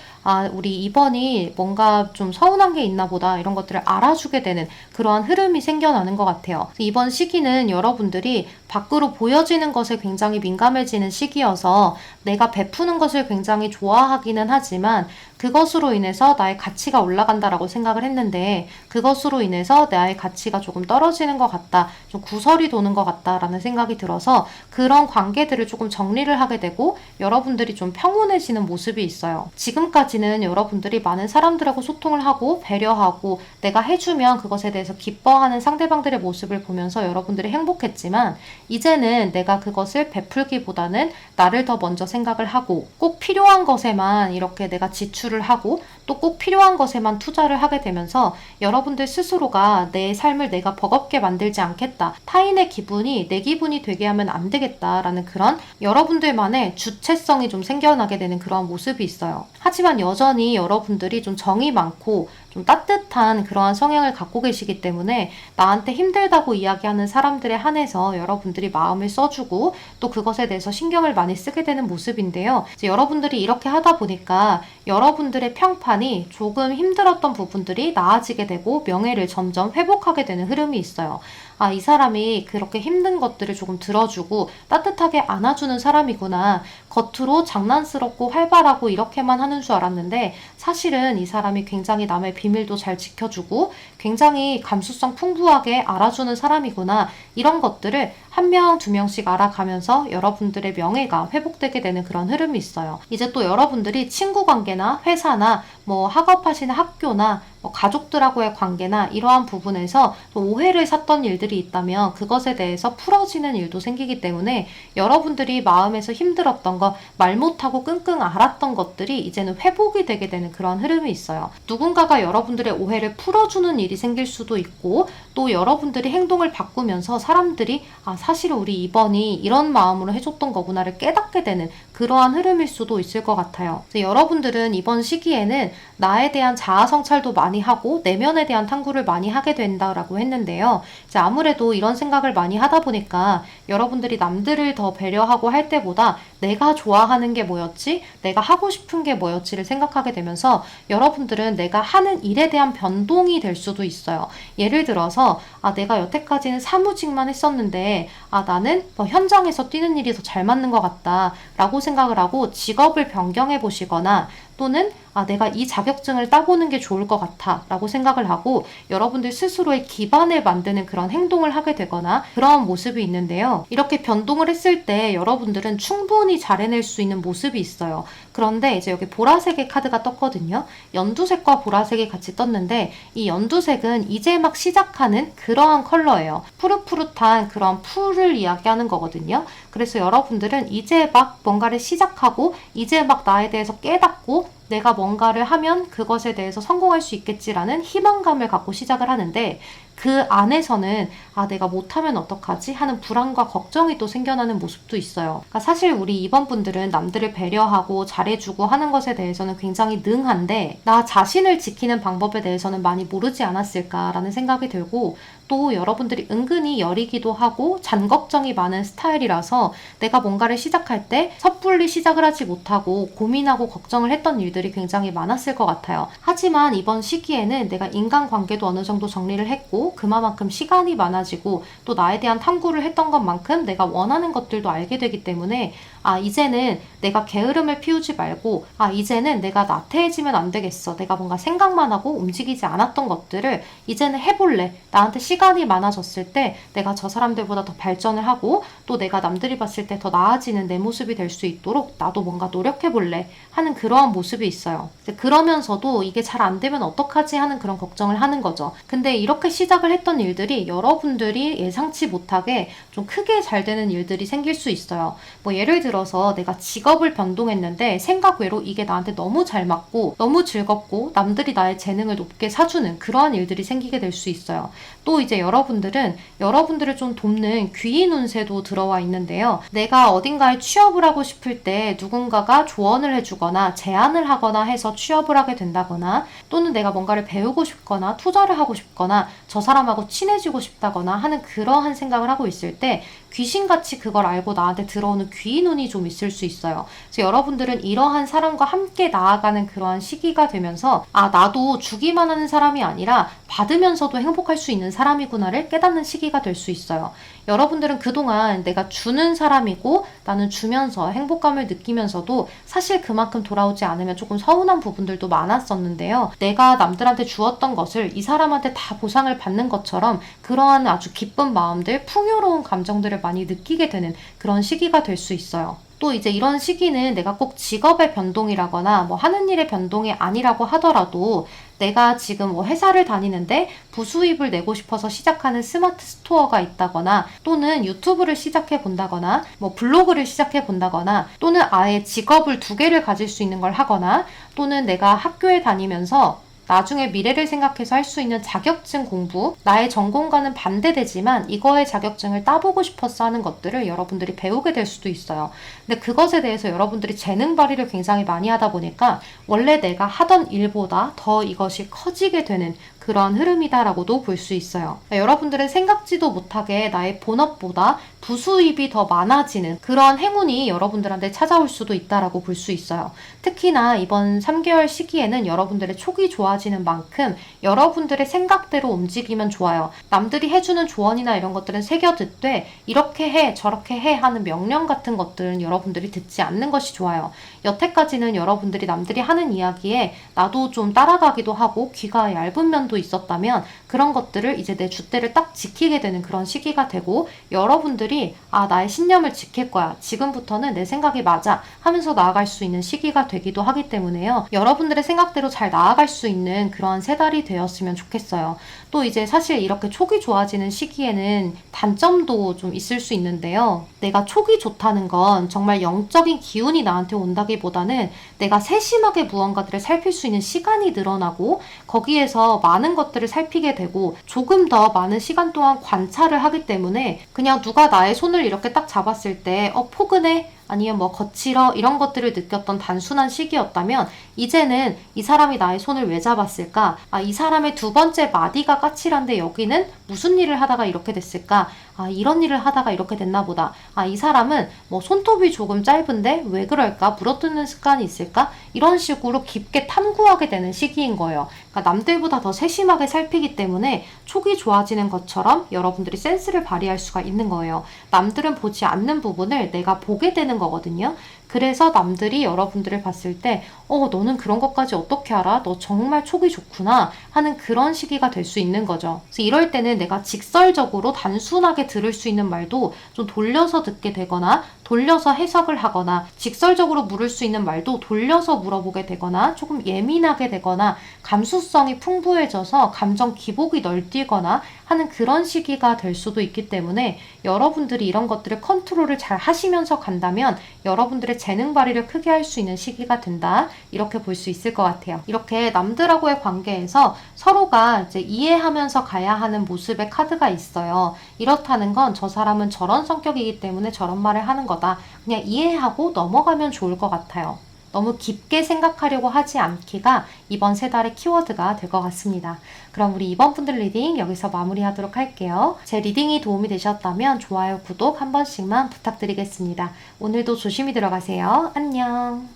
우리 이번이 뭔가 좀 서운한 게 있나 보다 이런 것들을 알아주게 되는 그러한 흐름이 생겨나는 것 같아요. 이번 시기는 여러분들이 밖으로 보여지는 것에 굉장히 민감해지는 시기여서 내가 베푸는 것을 굉장히 좋아하기는 하지만 그것으로 인해서 나의 가치가 올라간다라고 생각을 했는데 그것으로 인해서 나의 가치가 조금 떨어지는 것 같다, 좀 구설이 도는 것 같다라는 생각이 들어서 그런 관계들을 조금 정리를 하게 되고 여러분들이 좀 평온해지는 모습이 있어요. 지금까지는 여러분들이 많은 사람들하고 소통을 하고 배려하고 내가 해주면 그것에 대해서 기뻐하는 상대방들의 모습을 보면서 여러분들이 행복했지만, 이제는 내가 그것을 베풀기보다는 나를 더 먼저 생각을 하고 꼭 필요한 것에만 이렇게 내가 지출을 하고 또 꼭 필요한 것에만 투자를 하게 되면서 여러분들 스스로가 내 삶을 내가 버겁게 만들지 않겠다, 타인의 기분이 내 기분이 되게 하면 안 되겠다라는 그런 여러분들만의 주체성이 좀 생겨나게 되는 그런 모습이 있어요. 하지만 여전히 여러분들이 좀 정이 많고 좀 따뜻한 그러한 성향을 갖고 계시기 때문에 나한테 힘들다고 이야기하는 사람들에 한해서 여러분들이 마음을 써주고 또 그것에 대해서 신경을 많이 쓰게 되는 모습인데요. 이제 여러분들이 이렇게 하다 보니까 여러분들의 평판이 조금 힘들었던 부분들이 나아지게 되고 명예를 점점 회복하게 되는 흐름이 있어요. 아, 이 사람이 그렇게 힘든 것들을 조금 들어주고 따뜻하게 안아주는 사람이구나. 겉으로 장난스럽고 활발하고 이렇게만 하는 줄 알았는데 사실은 이 사람이 굉장히 남의 비밀도 잘 지켜주고 굉장히 감수성 풍부하게 알아주는 사람이구나. 이런 것들을 한 명, 두 명씩 알아가면서 여러분들의 명예가 회복되게 되는 그런 흐름이 있어요. 이제 또 여러분들이 친구 관계나 회사나 뭐 학업하시는 학교나 뭐 가족들하고의 관계나 이러한 부분에서 또 오해를 샀던 일들이 있다면 그것에 대해서 풀어지는 일도 생기기 때문에 여러분들이 마음에서 힘들었던 거, 말 못하고 끙끙 앓았던 것들이 이제는 회복이 되게 되는 그런 흐름이 있어요. 누군가가 여러분들의 오해를 풀어주는 일이 생길 수도 있고 또 여러분들이 행동을 바꾸면서 사람들이 아, 사실 우리 이번이 이런 마음으로 해줬던 거구나를 깨닫게 되는 그러한 흐름일 수도 있을 것 같아요. 여러분들은 이번 시기에는 나에 대한 자아 성찰도 많이 하고 내면에 대한 탐구를 많이 하게 된다라고 했는데요. 이제 아무래도 이런 생각을 많이 하다 보니까 여러분들이 남들을 더 배려하고 할 때보다 내가 좋아하는 게 뭐였지? 내가 하고 싶은 게 뭐였지를 생각하게 되면서 여러분들은 내가 하는 일에 대한 변동이 될 수도 있어요. 예를 들어서 아, 내가 여태까지는 사무직만 했었는데 아, 나는 뭐 현장에서 뛰는 일이 더 잘 맞는 것 같다 라고 생각을 하고 직업을 변경해 보시거나 또는 아, 내가 이 자격증을 따보는 게 좋을 것 같아 라고 생각을 하고 여러분들 스스로의 기반을 만드는 그런 행동을 하게 되거나 그런 모습이 있는데요. 이렇게 변동을 했을 때 여러분들은 충분히 잘 해낼 수 있는 모습이 있어요. 그런데 이제 여기 보라색의 카드가 떴거든요. 연두색과 보라색이 같이 떴는데 이 연두색은 이제 막 시작하는 그러한 컬러예요. 푸릇푸릇한 그런 풀을 이야기하는 거거든요. 그래서 여러분들은 이제 막 뭔가를 시작하고 이제 막 나에 대해서 깨닫고 내가 뭔가를 하면 그것에 대해서 성공할 수 있겠지라는 희망감을 갖고 시작을 하는데 그 안에서는 아, 내가 못하면 어떡하지? 하는 불안과 걱정이 또 생겨나는 모습도 있어요. 그러니까 사실 우리 이번 분들은 남들을 배려하고 잘해주고 하는 것에 대해서는 굉장히 능한데 나 자신을 지키는 방법에 대해서는 많이 모르지 않았을까라는 생각이 들고 또 여러분들이 은근히 여리기도 하고 잔걱정이 많은 스타일이라서 내가 뭔가를 시작할 때 섣불리 시작을 하지 못하고 고민하고 걱정을 했던 일들이 굉장히 많았을 것 같아요. 하지만 이번 시기에는 내가 인간관계도 어느 정도 정리를 했고 그만큼 시간이 많아지고 또 나에 대한 탐구를 했던 것만큼 내가 원하는 것들도 알게 되기 때문에 아, 이제는 내가 게으름을 피우지 말고 아, 이제는 내가 나태해지면 안 되겠어. 내가 뭔가 생각만 하고 움직이지 않았던 것들을 이제는 해볼래. 나한테 시간이 많아졌을 때 내가 저 사람들보다 더 발전을 하고 또 내가 남들이 봤을 때 더 나아지는 내 모습이 될 수 있도록 나도 뭔가 노력해볼래 하는 그러한 모습이 있어요. 그러면서도 이게 잘 안 되면 어떡하지 하는 그런 걱정을 하는 거죠. 근데 이렇게 시작을 했던 일들이 여러분들이 예상치 못하게 좀 크게 잘 되는 일들이 생길 수 있어요. 뭐 예를 들어서 내가 직업을 변동했는데 생각 외로 이게 나한테 너무 잘 맞고 너무 즐겁고 남들이 나의 재능을 높게 사주는 그러한 일들이 생기게 될 수 있어요. 또 이제 여러분들은 여러분들을 좀 돕는 귀인 운세도 들어와 있는데요. 내가 어딘가에 취업을 하고 싶을 때 누군가가 조언을 해주거나 제안을 하거나 해서 취업을 하게 된다거나 또는 내가 뭔가를 배우고 싶거나 투자를 하고 싶거나 저 사람하고 친해지고 싶다거나 하는 그러한 생각을 하고 있을 때 귀신같이 그걸 알고 나한테 들어오는 귀인 운이 좀 있을 수 있어요. 그래서 여러분들은 이러한 사람과 함께 나아가는 그러한 시기가 되면서 아, 나도 주기만 하는 사람이 아니라 받으면서도 행복할 수 있는 사람이구나를 깨닫는 시기가 될 수 있어요. 여러분들은 그동안 내가 주는 사람이고 나는 주면서 행복감을 느끼면서도 사실 그만큼 돌아오지 않으면 조금 서운한 부분들도 많았었는데요. 내가 남들한테 주었던 것을 이 사람한테 다 보상을 받는 것처럼 그러한 아주 기쁜 마음들, 풍요로운 감정들을 많이 느끼게 되는 그런 시기가 될 수 있어요. 또 이제 이런 시기는 내가 꼭 직업의 변동이라거나 뭐 하는 일의 변동이 아니라고 하더라도 내가 지금 뭐 회사를 다니는데 부수입을 내고 싶어서 시작하는 스마트 스토어가 있다거나 또는 유튜브를 시작해 본다거나 뭐 블로그를 시작해 본다거나 또는 아예 직업을 두 개를 가질 수 있는 걸 하거나 또는 내가 학교에 다니면서 나중에 미래를 생각해서 할 수 있는 자격증 공부, 나의 전공과는 반대되지만 이거의 자격증을 따보고 싶어서 하는 것들을 여러분들이 배우게 될 수도 있어요. 근데 그것에 대해서 여러분들이 재능 발휘를 굉장히 많이 하다 보니까 원래 내가 하던 일보다 더 이것이 커지게 되는 그런 흐름이다라고도 볼 수 있어요. 여러분들은 생각지도 못하게 나의 본업보다 부수입이 더 많아지는 그런 행운이 여러분들한테 찾아올 수도 있다라고 볼 수 있어요. 특히나 이번 3개월 시기에는 여러분들의 촉이 좋아지는 만큼 여러분들의 생각대로 움직이면 좋아요. 남들이 해주는 조언이나 이런 것들은 새겨듣되 이렇게 해 저렇게 해 하는 명령 같은 것들은 여러분들이 듣지 않는 것이 좋아요. 여태까지는 여러분들이 남들이 하는 이야기에 나도 좀 따라가기도 하고 귀가 얇은 면도 있었다면 그런 것들을 이제 내 줏대를 딱 지키게 되는 그런 시기가 되고 여러분들이 나의 신념을 지킬 거야. 지금부터는 내 생각이 맞아 하면서 나아갈 수 있는 시기가 되기도 하기 때문에요. 여러분들의 생각대로 잘 나아갈 수 있는 그런 세 달이 되었으면 좋겠어요. 또 이제 사실 이렇게 촉이 좋아지는 시기에는 단점도 좀 있을 수 있는데요. 내가 촉이 좋다는 건 정말 영적인 기운이 나한테 온다기보다는 내가 세심하게 무언가들을 살필 수 있는 시간이 늘어나고 거기에서 많은 것들을 살피게 되고 조금 더 많은 시간 동안 관찰을 하기 때문에 그냥 누가 나의 손을 이렇게 딱 잡았을 때 포근해? 아니면 뭐 거칠어 이런 것들을 느꼈던 단순한 시기였다면 이제는 이 사람이 나의 손을 왜 잡았을까? 이 사람의 두 번째 마디가 까칠한데 여기는 무슨 일을 하다가 이렇게 됐을까? 이런 일을 하다가 이렇게 됐나 보다. 이 사람은 뭐 손톱이 조금 짧은데 왜 그럴까? 물어뜯는 습관이 있을까? 이런 식으로 깊게 탐구하게 되는 시기인 거예요. 그러니까 남들보다 더 세심하게 살피기 때문에 촉이 좋아지는 것처럼 여러분들이 센스를 발휘할 수가 있는 거예요. 남들은 보지 않는 부분을 내가 보게 되는 거거든요. 그래서 남들이 여러분들을 봤을 때 너는 그런 것까지 어떻게 알아? 너 정말 촉이 좋구나 하는 그런 시기가 될 수 있는 거죠. 그래서 이럴 때는 내가 직설적으로 단순하게 들을 수 있는 말도 좀 돌려서 듣게 되거나 돌려서 해석을 하거나 직설적으로 물을 수 있는 말도 돌려서 물어보게 되거나 조금 예민하게 되거나 감수성이 풍부해져서 감정 기복이 널뛰거나 하는 그런 시기가 될 수도 있기 때문에 여러분들이 이런 것들을 컨트롤을 잘 하시면서 간다면 여러분들의 재능 발휘를 크게 할 수 있는 시기가 된다. 이렇게 볼 수 있을 것 같아요. 이렇게 남들하고의 관계에서 서로가 이제 이해하면서 가야 하는 모습의 카드가 있어요. 이렇다는 건 저 사람은 저런 성격이기 때문에 저런 말을 하는 거다. 그냥 이해하고 넘어가면 좋을 것 같아요. 너무 깊게 생각하려고 하지 않기가 이번 세 달의 키워드가 될 것 같습니다. 그럼 우리 이번 분들 리딩 여기서 마무리하도록 할게요. 제 리딩이 도움이 되셨다면 좋아요, 구독 한 번씩만 부탁드리겠습니다. 오늘도 조심히 들어가세요. 안녕.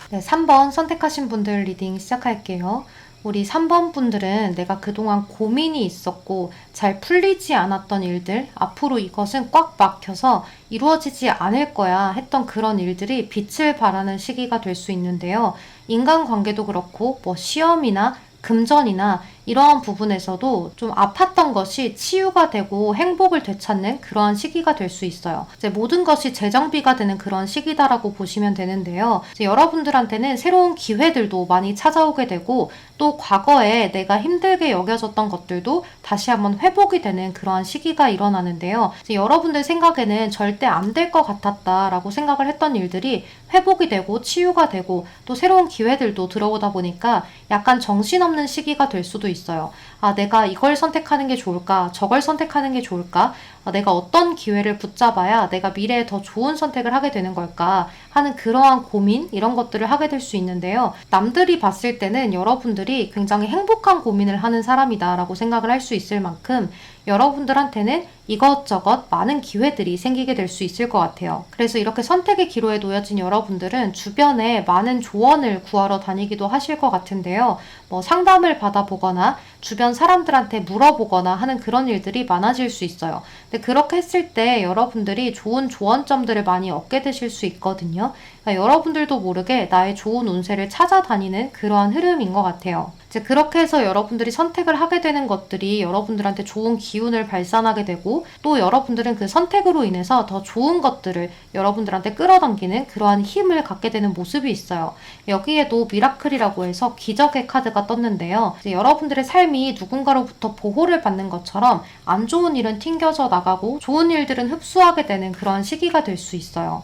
네, 3번 선택하신 분들 리딩 시작할게요. 우리 3번 분들은 내가 그동안 고민이 있었고 잘 풀리지 않았던 일들, 앞으로 이것은 꽉 막혀서 이루어지지 않을 거야 했던 그런 일들이 빛을 발하는 시기가 될 수 있는데요. 인간관계도 그렇고 시험이나 금전이나 이러한 부분에서도 좀 아팠던 것이 치유가 되고 행복을 되찾는 그러한 시기가 될 수 있어요. 이제 모든 것이 재정비가 되는 그런 시기다라고 보시면 되는데요. 이제 여러분들한테는 새로운 기회들도 많이 찾아오게 되고 또 과거에 내가 힘들게 여겨졌던 것들도 다시 한번 회복이 되는 그러한 시기가 일어나는데요. 이제 여러분들 생각에는 절대 안 될 것 같았다라고 생각을 했던 일들이 회복이 되고 치유가 되고 또 새로운 기회들도 들어오다 보니까 약간 정신없는 시기가 될 수도 있어요. 내가 이걸 선택하는 게 좋을까? 저걸 선택하는 게 좋을까? 내가 어떤 기회를 붙잡아야 내가 미래에 더 좋은 선택을 하게 되는 걸까? 하는 그러한 고민, 이런 것들을 하게 될 수 있는데요. 남들이 봤을 때는 여러분들이 굉장히 행복한 고민을 하는 사람이다라고 생각을 할 수 있을 만큼 여러분들한테는 이것저것 많은 기회들이 생기게 될 수 있을 것 같아요. 그래서 이렇게 선택의 기로에 놓여진 여러분들은 주변에 많은 조언을 구하러 다니기도 하실 것 같은데요. 상담을 받아보거나 주변 사람들한테 물어보거나 하는 그런 일들이 많아질 수 있어요. 근데 그렇게 했을 때 여러분들이 좋은 조언점들을 많이 얻게 되실 수 있거든요. 그러니까 여러분들도 모르게 나의 좋은 운세를 찾아다니는 그러한 흐름인 것 같아요. 이제 그렇게 해서 여러분들이 선택을 하게 되는 것들이 여러분들한테 좋은 기운을 발산하게 되고 또 여러분들은 그 선택으로 인해서 더 좋은 것들을 여러분들한테 끌어당기는 그러한 힘을 갖게 되는 모습이 있어요. 여기에도 미라클이라고 해서 기적의 카드가 떴는데요. 이제 여러분들의 삶이 누군가로부터 보호를 받는 것처럼 안 좋은 일은 튕겨져 나가고 좋은 일들은 흡수하게 되는 그러한 시기가 될 수 있어요.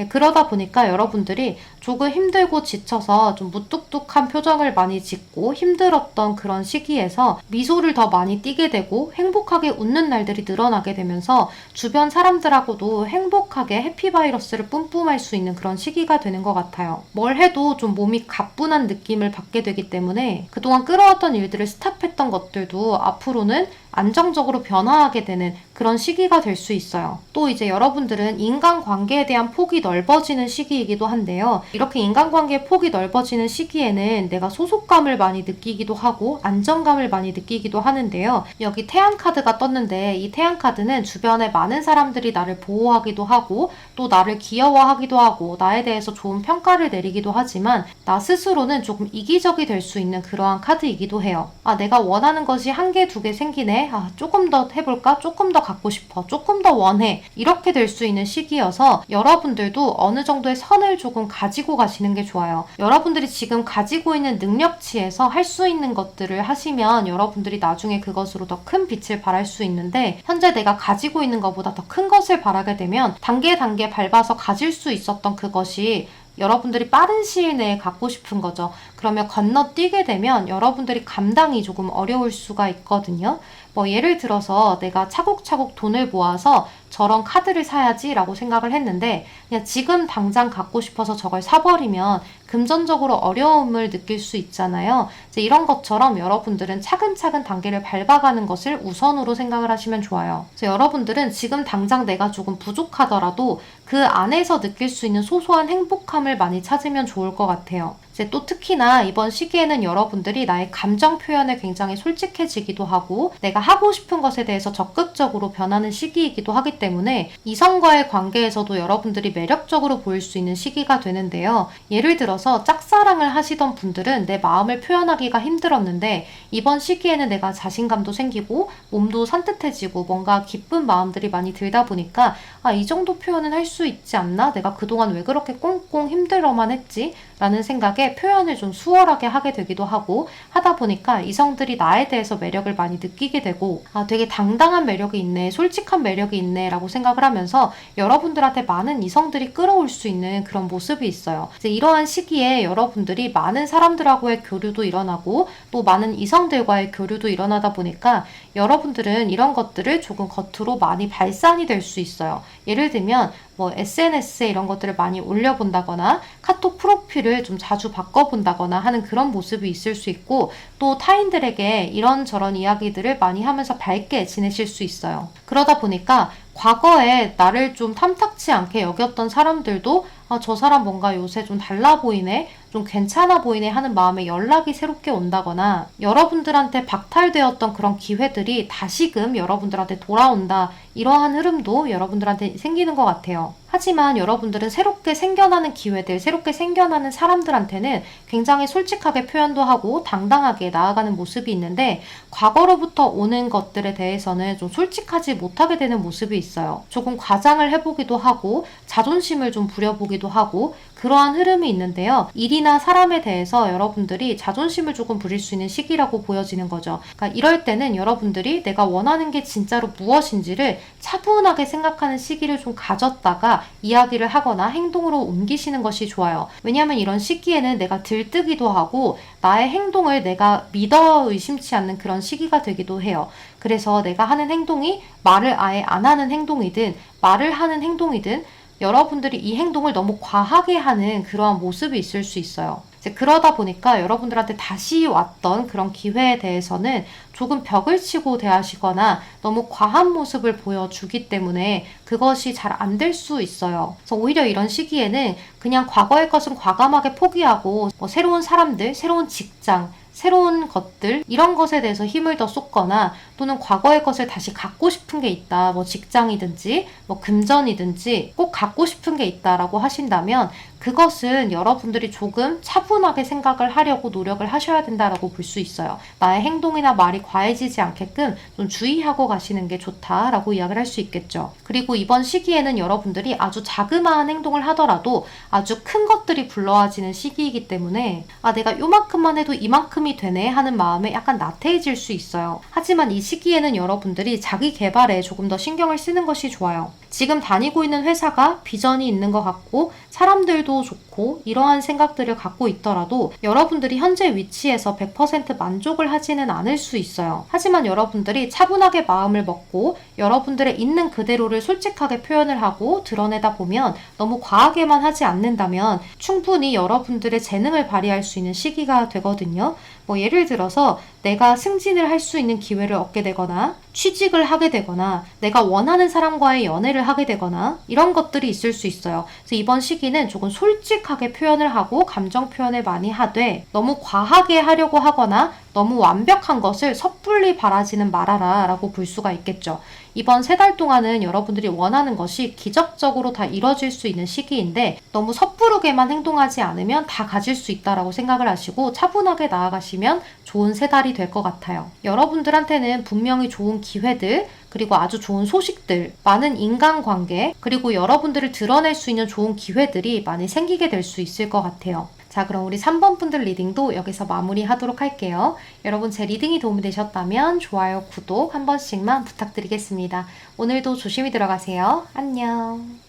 그러다 보니까 여러분들이 조금 힘들고 지쳐서 좀 무뚝뚝한 표정을 많이 짓고 힘들었던 그런 시기에서 미소를 더 많이 띠게 되고 행복하게 웃는 날들이 늘어나게 되면서 주변 사람들하고도 행복하게 해피바이러스를 뿜뿜할 수 있는 그런 시기가 되는 것 같아요. 뭘 해도 좀 몸이 가뿐한 느낌을 받게 되기 때문에 그동안 끌어왔던 일들을 스탑했던 것들도 앞으로는 안정적으로 변화하게 되는 그런 시기가 될 수 있어요. 또 이제 여러분들은 인간관계에 대한 폭이 넓어지는 시기이기도 한데요. 이렇게 인간관계의 폭이 넓어지는 시기에는 내가 소속감을 많이 느끼기도 하고 안정감을 많이 느끼기도 하는데요. 여기 태양 카드가 떴는데 이 태양 카드는 주변에 많은 사람들이 나를 보호하기도 하고 또 나를 귀여워하기도 하고 나에 대해서 좋은 평가를 내리기도 하지만 나 스스로는 조금 이기적이 될 수 있는 그러한 카드이기도 해요. 내가 원하는 것이 한 개, 두 개 생기네. 조금 더 해볼까? 조금 더 갖고 싶어. 조금 더 원해. 이렇게 될 수 있는 시기여서 여러분들도 어느 정도의 선을 조금 가지고 가시는 게 좋아요. 여러분들이 지금 가지고 있는 능력치에서 할 수 있는 것들을 하시면 여러분들이 나중에 그것으로 더 큰 빛을 발할 수 있는데 현재 내가 가지고 있는 것보다 더 큰 것을 바라게 되면 단계 밟아서 가질 수 있었던 그것이 여러분들이 빠른 시일 내에 갖고 싶은 거죠. 그러면 건너뛰게 되면 여러분들이 감당이 조금 어려울 수가 있거든요. 예를 들어서 내가 차곡차곡 돈을 모아서 저런 카드를 사야지 라고 생각을 했는데 그냥 지금 당장 갖고 싶어서 저걸 사버리면 금전적으로 어려움을 느낄 수 있잖아요. 이제 이런 것처럼 여러분들은 차근차근 단계를 밟아가는 것을 우선으로 생각을 하시면 좋아요. 그래서 여러분들은 지금 당장 내가 조금 부족하더라도 그 안에서 느낄 수 있는 소소한 행복함을 많이 찾으면 좋을 것 같아요. 이제 또 특히나 이번 시기에는 여러분들이 나의 감정 표현에 굉장히 솔직해지기도 하고 내가 하고 싶은 것에 대해서 적극적으로 변하는 시기이기도 하기 때문에 이성과의 관계에서도 여러분들이 매력적으로 보일 수 있는 시기가 되는데요. 예를 들어서 짝사랑을 하시던 분들은 내 마음을 표현하기가 힘들었는데 이번 시기에는 내가 자신감도 생기고 몸도 산뜻해지고 뭔가 기쁜 마음들이 많이 들다 보니까 이 정도 표현은 할 수 있지 않나? 내가 그동안 왜 그렇게 꽁꽁 힘들어만 했지? 라는 생각에 표현을 좀 수월하게 하게 되기도 하고 하다 보니까 이성들이 나에 대해서 매력을 많이 느끼게 되고 되게 당당한 매력이 있네, 솔직한 매력이 있네 라고 생각을 하면서 여러분들한테 많은 이성들이 끌어올 수 있는 그런 모습이 있어요. 이제 이러한 시기에 여러분들이 많은 사람들하고의 교류도 일어나고 또 많은 이성들과의 교류도 일어나다 보니까 여러분들은 이런 것들을 조금 겉으로 많이 발산이 될 수 있어요. 예를 들면 SNS에 이런 것들을 많이 올려본다거나 카톡 프로필을 좀 자주 바꿔본다거나 하는 그런 모습이 있을 수 있고 또 타인들에게 이런저런 이야기들을 많이 하면서 밝게 지내실 수 있어요. 그러다 보니까 과거에 나를 좀 탐탁치 않게 여겼던 사람들도 저 사람 뭔가 요새 좀 달라 보이네, 좀 괜찮아 보이네 하는 마음에 연락이 새롭게 온다거나 여러분들한테 박탈되었던 그런 기회들이 다시금 여러분들한테 돌아온다. 이러한 흐름도 여러분들한테 생기는 것 같아요. 하지만 여러분들은 새롭게 생겨나는 기회들, 새롭게 생겨나는 사람들한테는 굉장히 솔직하게 표현도 하고 당당하게 나아가는 모습이 있는데 과거로부터 오는 것들에 대해서는 좀 솔직하지 못하게 되는 모습이 있어요. 조금 과장을 해보기도 하고 자존심을 좀 부려보기도 하고 그러한 흐름이 있는데요. 일이나 사람에 대해서 여러분들이 자존심을 조금 부릴 수 있는 시기라고 보여지는 거죠. 그러니까 이럴 때는 여러분들이 내가 원하는 게 진짜로 무엇인지를 차분하게 생각하는 시기를 좀 가졌다가 이야기를 하거나 행동으로 옮기시는 것이 좋아요. 왜냐하면 이런 시기에는 내가 들뜨기도 하고 나의 행동을 내가 믿어 의심치 않는 그런 시기가 되기도 해요. 그래서 내가 하는 행동이 말을 아예 안 하는 행동이든 말을 하는 행동이든 여러분들이 이 행동을 너무 과하게 하는 그러한 모습이 있을 수 있어요. 이제 그러다 보니까 여러분들한테 다시 왔던 그런 기회에 대해서는 조금 벽을 치고 대하시거나 너무 과한 모습을 보여주기 때문에 그것이 잘 안 될 수 있어요. 그래서 오히려 이런 시기에는 그냥 과거의 것은 과감하게 포기하고 새로운 사람들, 새로운 직장, 새로운 것들 이런 것에 대해서 힘을 더 쏟거나 또는 과거의 것을 다시 갖고 싶은 게 있다. 직장이든지 금전이든지 꼭 갖고 싶은 게 있다라고 하신다면 그것은 여러분들이 조금 차분하게 생각을 하려고 노력을 하셔야 된다라고 볼 수 있어요. 나의 행동이나 말이 과해지지 않게끔 좀 주의하고 가시는 게 좋다라고 이야기를 할 수 있겠죠. 그리고 이번 시기에는 여러분들이 아주 자그마한 행동을 하더라도 아주 큰 것들이 불러와지는 시기이기 때문에 내가 요만큼만 해도 이만큼이 되네 하는 마음에 약간 나태해질 수 있어요. 하지만 이 시기에는 여러분들이 자기 개발에 조금 더 신경을 쓰는 것이 좋아요. 지금 다니고 있는 회사가 비전이 있는 것 같고 사람들도 좋고 이러한 생각들을 갖고 있더라도 여러분들이 현재 위치에서 100% 만족을 하지는 않을 수 있어요. 하지만 여러분들이 차분하게 마음을 먹고 여러분들의 있는 그대로를 솔직하게 표현을 하고 드러내다 보면 너무 과하게만 하지 않는다면 충분히 여러분들의 재능을 발휘할 수 있는 시기가 되거든요. 예를 들어서 내가 승진을 할 수 있는 기회를 얻게 되거나 취직을 하게 되거나 내가 원하는 사람과의 연애를 하게 되거나 이런 것들이 있을 수 있어요. 그래서 이번 시기는 조금 솔직하게 표현을 하고 감정 표현을 많이 하되 너무 과하게 하려고 하거나 너무 완벽한 것을 섣불리 바라지는 말아라 라고 볼 수가 있겠죠. 이번 3달 동안은 여러분들이 원하는 것이 기적적으로 다 이뤄질 수 있는 시기인데 너무 섣부르게만 행동하지 않으면 다 가질 수 있다라고 생각을 하시고 차분하게 나아가시면 좋은 3달이 될 것 같아요. 여러분들한테는 분명히 좋은 기회들 그리고 아주 좋은 소식들, 많은 인간관계, 그리고 여러분들을 드러낼 수 있는 좋은 기회들이 많이 생기게 될 수 있을 것 같아요. 자, 그럼 우리 3번 분들 리딩도 여기서 마무리하도록 할게요. 여러분 제 리딩이 도움이 되셨다면 좋아요, 구독 한 번씩만 부탁드리겠습니다. 오늘도 조심히 들어가세요. 안녕.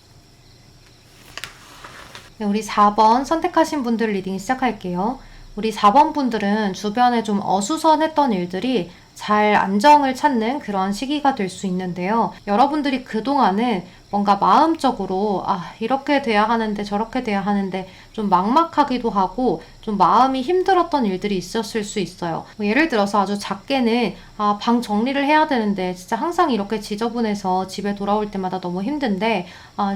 네, 우리 4번 선택하신 분들 리딩 시작할게요. 우리 4번 분들은 주변에 좀 어수선했던 일들이 잘 안정을 찾는 그런 시기가 될 수 있는데요. 여러분들이 그동안은 뭔가 마음적으로 이렇게 돼야 하는데 저렇게 돼야 하는데 좀 막막하기도 하고 좀 마음이 힘들었던 일들이 있었을 수 있어요. 예를 들어서 아주 작게는 방 정리를 해야 되는데 진짜 항상 이렇게 지저분해서 집에 돌아올 때마다 너무 힘든데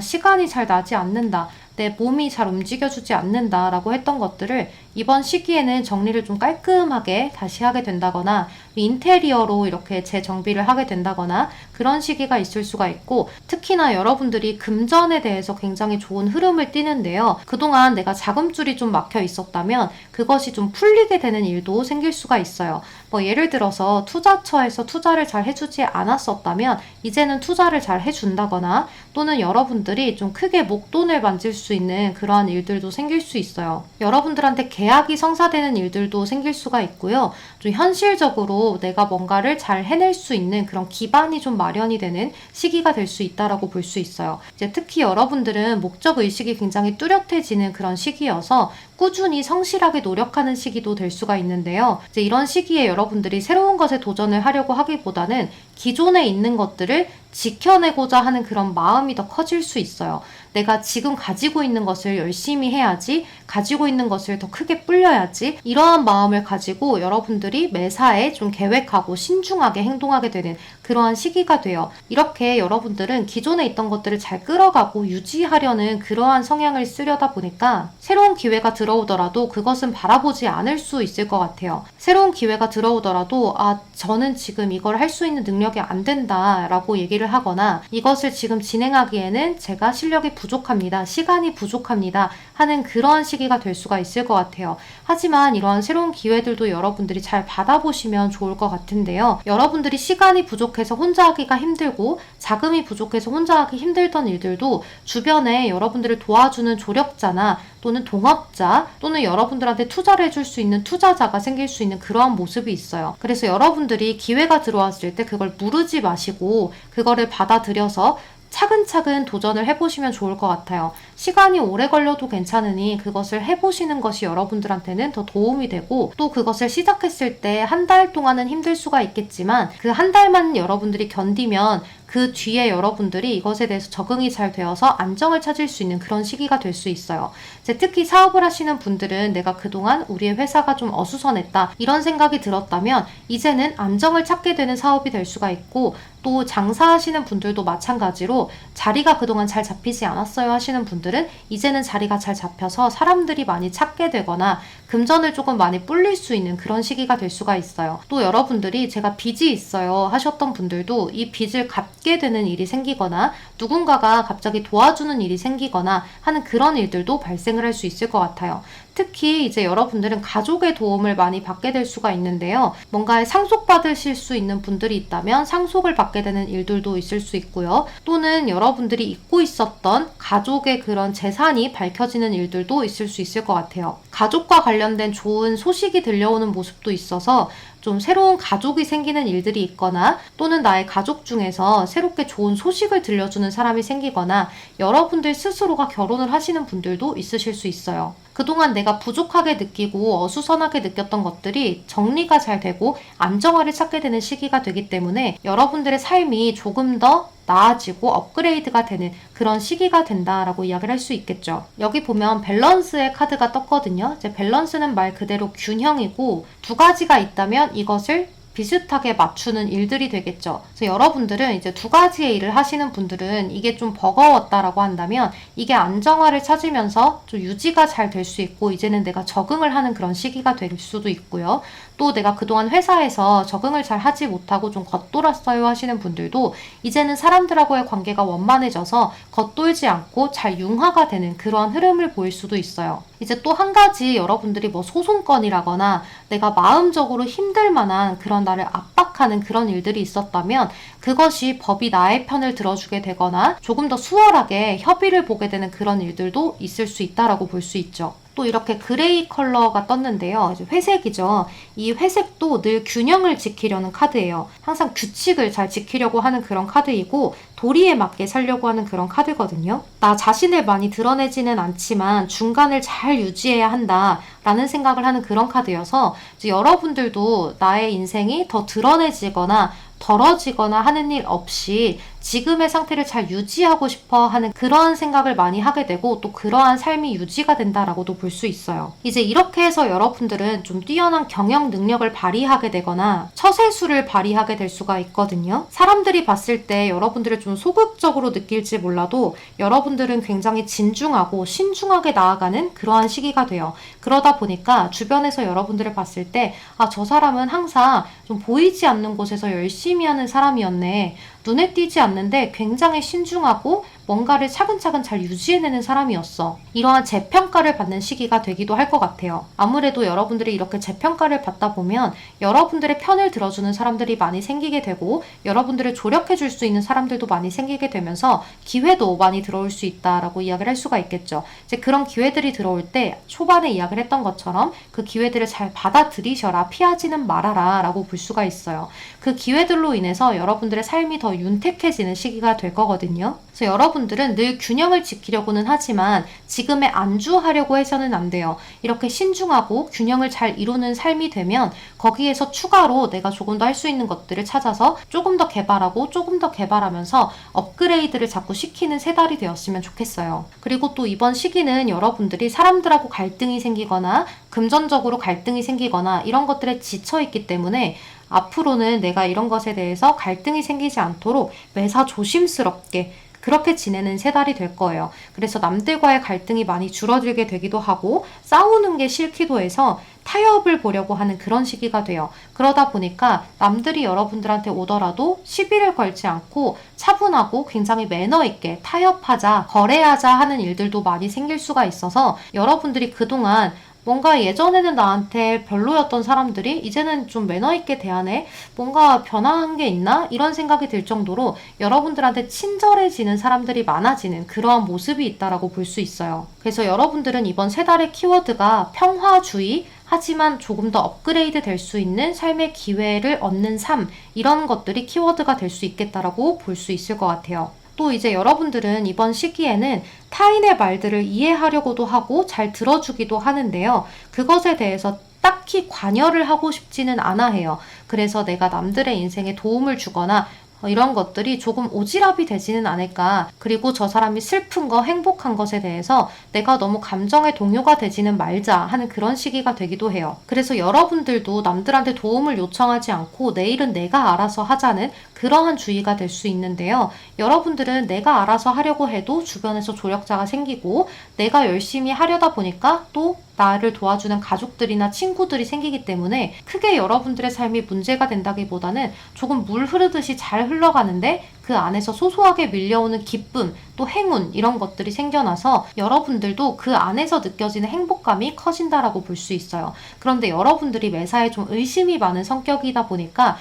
시간이 잘 나지 않는다. 내 몸이 잘 움직여주지 않는다 라고 했던 것들을 이번 시기에는 정리를 좀 깔끔하게 다시 하게 된다거나 인테리어로 이렇게 재정비를 하게 된다거나 그런 시기가 있을 수가 있고 특히나 여러분들이 금전에 대해서 굉장히 좋은 흐름을 띠는데요. 그동안 내가 자금줄이 좀 막혀 있었다면 그것이 좀 풀리게 되는 일도 생길 수가 있어요. 예를 들어서 투자처에서 투자를 잘 해주지 않았었다면 이제는 투자를 잘 해준다거나 또는 여러분들이 좀 크게 목돈을 만질 수 있는 그러한 일들도 생길 수 있어요. 여러분들한테 계약이 성사되는 일들도 생길 수가 있고요. 좀 현실적으로 내가 뭔가를 잘 해낼 수 있는 그런 기반이 좀 마련이 되는 시기가 될 수 있다라고 볼 수 있어요. 이제 특히 여러분들은 목적 의식이 굉장히 뚜렷해지는 그런 시기여서 꾸준히 성실하게 노력하는 시기도 될 수가 있는데요. 이제 이런 시기에 여러분들이 새로운 것에 도전을 하려고 하기보다는 기존에 있는 것들을 지켜내고자 하는 그런 마음이 더 커질 수 있어요. 내가 지금 가지고 있는 것을 열심히 해야지, 가지고 있는 것을 더 크게 불려야지, 이러한 마음을 가지고 여러분들이 매사에 좀 계획하고 신중하게 행동하게 되는 그러한 시기가 돼요. 이렇게 여러분들은 기존에 있던 것들을 잘 끌어가고 유지하려는 그러한 성향을 쓰려다 보니까 새로운 기회가 들어오더라도 그것은 바라보지 않을 수 있을 것 같아요. 새로운 기회가 들어오더라도 저는 지금 이걸 할 수 있는 능력이 안 된다라고 얘기를 하거나 이것을 지금 진행하기에는 제가 실력이 부족합니다. 시간이 부족합니다. 하는 그러한 시기가 될 수가 있을 것 같아요. 하지만 이러한 새로운 기회들도 여러분들이 잘 받아보시면 좋을 것 같은데요. 여러분들이 시간이 부족해서 혼자 하기가 힘들고 자금이 부족해서 혼자 하기 힘들던 일들도 주변에 여러분들을 도와주는 조력자나 또는 동업자 또는 여러분들한테 투자를 해줄 수 있는 투자자가 생길 수 있는 그러한 모습이 있어요. 그래서 여러분들이 기회가 들어왔을 때 그걸 무르지 마시고 그거를 받아들여서 차근차근 도전을 해보시면 좋을 것 같아요. 시간이 오래 걸려도 괜찮으니 그것을 해보시는 것이 여러분들한테는 더 도움이 되고 또 그것을 시작했을 때 한 달 동안은 힘들 수가 있겠지만 그 한 달만 여러분들이 견디면 그 뒤에 여러분들이 이것에 대해서 적응이 잘 되어서 안정을 찾을 수 있는 그런 시기가 될 수 있어요. 이제 특히 사업을 하시는 분들은 내가 그동안 우리의 회사가 좀 어수선했다 이런 생각이 들었다면 이제는 안정을 찾게 되는 사업이 될 수가 있고 또 장사하시는 분들도 마찬가지로 자리가 그동안 잘 잡히지 않았어요 하시는 분들은 이제는 자리가 잘 잡혀서 사람들이 많이 찾게 되거나 금전을 조금 많이 불릴 수 있는 그런 시기가 될 수가 있어요. 또 여러분들이 제가 빚이 있어요 하셨던 분들도 이 빚을 갚게 되는 일이 생기거나 누군가가 갑자기 도와주는 일이 생기거나 하는 그런 일들도 발생을 할 수 있을 것 같아요. 특히 이제 여러분들은 가족의 도움을 많이 받게 될 수가 있는데요. 뭔가에 상속받으실 수 있는 분들이 있다면 상속을 받게 되는 일들도 있을 수 있고요. 또는 여러분들이 잊고 있었던 가족의 그런 재산이 밝혀지는 일들도 있을 수 있을 것 같아요. 가족과 관련된 좋은 소식이 들려오는 모습도 있어서 좀 새로운 가족이 생기는 일들이 있거나 또는 나의 가족 중에서 새롭게 좋은 소식을 들려주는 사람이 생기거나 여러분들 스스로가 결혼을 하시는 분들도 있으실 수 있어요. 그동안 내가 부족하게 느끼고 어수선하게 느꼈던 것들이 정리가 잘 되고 안정화를 찾게 되는 시기가 되기 때문에 여러분들의 삶이 조금 더 나아지고 업그레이드가 되는 그런 시기가 된다라고 이야기를 할 수 있겠죠. 여기 보면 밸런스의 카드가 떴거든요. 이제 밸런스는 말 그대로 균형이고 두 가지가 있다면 이것을 비슷하게 맞추는 일들이 되겠죠. 그래서 여러분들은 이제 두 가지의 일을 하시는 분들은 이게 좀 버거웠다라고 한다면 이게 안정화를 찾으면서 좀 유지가 잘 될 수 있고 이제는 내가 적응을 하는 그런 시기가 될 수도 있고요. 또 내가 그동안 회사에서 적응을 잘 하지 못하고 좀 겉돌았어요 하시는 분들도 이제는 사람들하고의 관계가 원만해져서 겉돌지 않고 잘 융화가 되는 그러한 흐름을 보일 수도 있어요. 이제 또 한 가지 여러분들이 뭐 소송건이라거나 내가 마음적으로 힘들 만한 그런 나를 압박하는 그런 일들이 있었다면 그것이 법이 나의 편을 들어주게 되거나 조금 더 수월하게 협의를 보게 되는 그런 일들도 있을 수 있다라고 볼 수 있죠. 또 이렇게 그레이 컬러가 떴는데요. 이제 회색이죠. 이 회색도 늘 균형을 지키려는 카드예요. 항상 규칙을 잘 지키려고 하는 그런 카드이고 도리에 맞게 살려고 하는 그런 카드거든요. 나 자신을 많이 드러내지는 않지만 중간을 잘 유지해야 한다 라는 생각을 하는 그런 카드여서 이제 여러분들도 나의 인생이 더 드러내지거나 덜어지거나 하는 일 없이 지금의 상태를 잘 유지하고 싶어 하는 그러한 생각을 많이 하게 되고 또 그러한 삶이 유지가 된다라고도 볼 수 있어요. 이제 이렇게 해서 여러분들은 좀 뛰어난 경영 능력을 발휘하게 되거나 처세술을 발휘하게 될 수가 있거든요. 사람들이 봤을 때 여러분들을 좀 소극적으로 느낄지 몰라도 여러분들은 굉장히 진중하고 신중하게 나아가는 그러한 시기가 돼요. 그러다 보니까 주변에서 여러분들을 봤을 때 저 사람은 항상 좀 보이지 않는 곳에서 열심히 하는 사람이었네. 눈에 띄지 않는데 굉장히 신중하고 뭔가를 차근차근 잘 유지해내는 사람이었어. 이러한 재평가를 받는 시기가 되기도 할 것 같아요. 아무래도 여러분들이 이렇게 재평가를 받다 보면 여러분들의 편을 들어주는 사람들이 많이 생기게 되고 여러분들을 조력해줄 수 있는 사람들도 많이 생기게 되면서 기회도 많이 들어올 수 있다라고 이야기를 할 수가 있겠죠. 이제 그런 기회들이 들어올 때 초반에 이야기를 했던 것처럼 그 기회들을 잘 받아들이셔라, 피하지는 말아라 라고 볼 수가 있어요. 그 기회들로 인해서 여러분들의 삶이 더 윤택해지는 시기가 될 거거든요. 그래서 여러분들은 늘 균형을 지키려고는 하지만 지금에 안주하려고 해서는 안 돼요. 이렇게 신중하고 균형을 잘 이루는 삶이 되면 거기에서 추가로 내가 조금 더 할 수 있는 것들을 찾아서 조금 더 개발하고 조금 더 개발하면서 업그레이드를 자꾸 시키는 세 달이 되었으면 좋겠어요. 그리고 또 이번 시기는 여러분들이 사람들하고 갈등이 생기거나 금전적으로 갈등이 생기거나 이런 것들에 지쳐있기 때문에 앞으로는 내가 이런 것에 대해서 갈등이 생기지 않도록 매사 조심스럽게 그렇게 지내는 세 달이 될 거예요. 그래서 남들과의 갈등이 많이 줄어들게 되기도 하고 싸우는 게 싫기도 해서 타협을 보려고 하는 그런 시기가 돼요. 그러다 보니까 남들이 여러분들한테 오더라도 시비를 걸지 않고 차분하고 굉장히 매너 있게 타협하자, 거래하자 하는 일들도 많이 생길 수가 있어서 여러분들이 그동안 뭔가 예전에는 나한테 별로였던 사람들이 이제는 좀 매너 있게 대하네? 뭔가 변화한 게 있나? 이런 생각이 들 정도로 여러분들한테 친절해지는 사람들이 많아지는 그러한 모습이 있다라고 볼 수 있어요. 그래서 여러분들은 이번 세 달의 키워드가 평화주의, 하지만 조금 더 업그레이드 될 수 있는 삶의 기회를 얻는 삶, 이런 것들이 키워드가 될 수 있겠다라고 볼 수 있을 것 같아요. 또 이제 여러분들은 이번 시기에는 타인의 말들을 이해하려고도 하고 잘 들어주기도 하는데요. 그것에 대해서 딱히 관여를 하고 싶지는 않아 해요. 그래서 내가 남들의 인생에 도움을 주거나 이런 것들이 조금 오지랖이 되지는 않을까. 그리고 저 사람이 슬픈 거, 행복한 것에 대해서 내가 너무 감정의 동요가 되지는 말자 하는 그런 시기가 되기도 해요. 그래서 여러분들도 남들한테 도움을 요청하지 않고 내 일은 내가 알아서 하자는 그러한 주의가 될 수 있는데요. 여러분들은 내가 알아서 하려고 해도 주변에서 조력자가 생기고 내가 열심히 하려다 보니까 또 나를 도와주는 가족들이나 친구들이 생기기 때문에 크게 여러분들의 삶이 문제가 된다기보다는 조금 물 흐르듯이 잘 흘러가는데 그 안에서 소소하게 밀려오는 기쁨, 또 행운 이런 것들이 생겨나서 여러분들도 그 안에서 느껴지는 행복감이 커진다라고 볼 수 있어요. 그런데 여러분들이 매사에 좀 의심이 많은 성격이다 보니까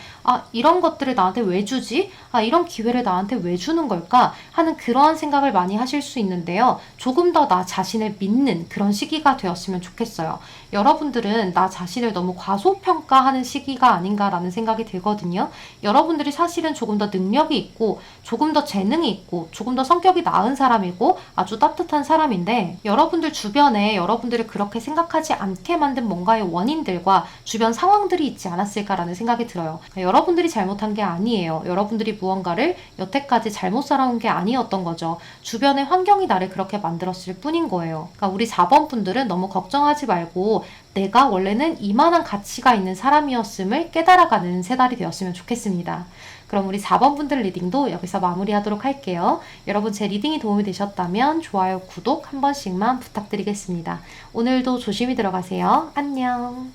이런 것들을 나한테 왜 주지? 이런 기회를 나한테 왜 주는 걸까? 하는 그러한 생각을 많이 하실 수 있는데요. 조금 더 나 자신을 믿는 그런 시기가 되었으면 좋겠어요. 여러분들은 나 자신을 너무 과소평가하는 시기가 아닌가라는 생각이 들거든요. 여러분들이 사실은 조금 더 능력이 있고 조금 더 재능이 있고 조금 더 성격이 나은 사람이고 아주 따뜻한 사람인데, 여러분들 주변에 여러분들을 그렇게 생각하지 않게 만든 뭔가의 원인들과 주변 상황들이 있지 않았을까라는 생각이 들어요. 여러분들이 잘못한 게 아니에요. 여러분들이 무언가를 여태까지 잘못 살아온 게 아니었던 거죠. 주변의 환경이 나를 그렇게 만들었을 뿐인 거예요. 그러니까 우리 4번 분들은 너무 걱정하지 말고 내가 원래는 이만한 가치가 있는 사람이었음을 깨달아가는 세 달이 되었으면 좋겠습니다. 그럼 우리 4번 분들 리딩도 여기서 마무리하도록 할게요. 여러분 제 리딩이 도움이 되셨다면 좋아요, 구독 한 번씩만 부탁드리겠습니다. 오늘도 조심히 들어가세요. 안녕.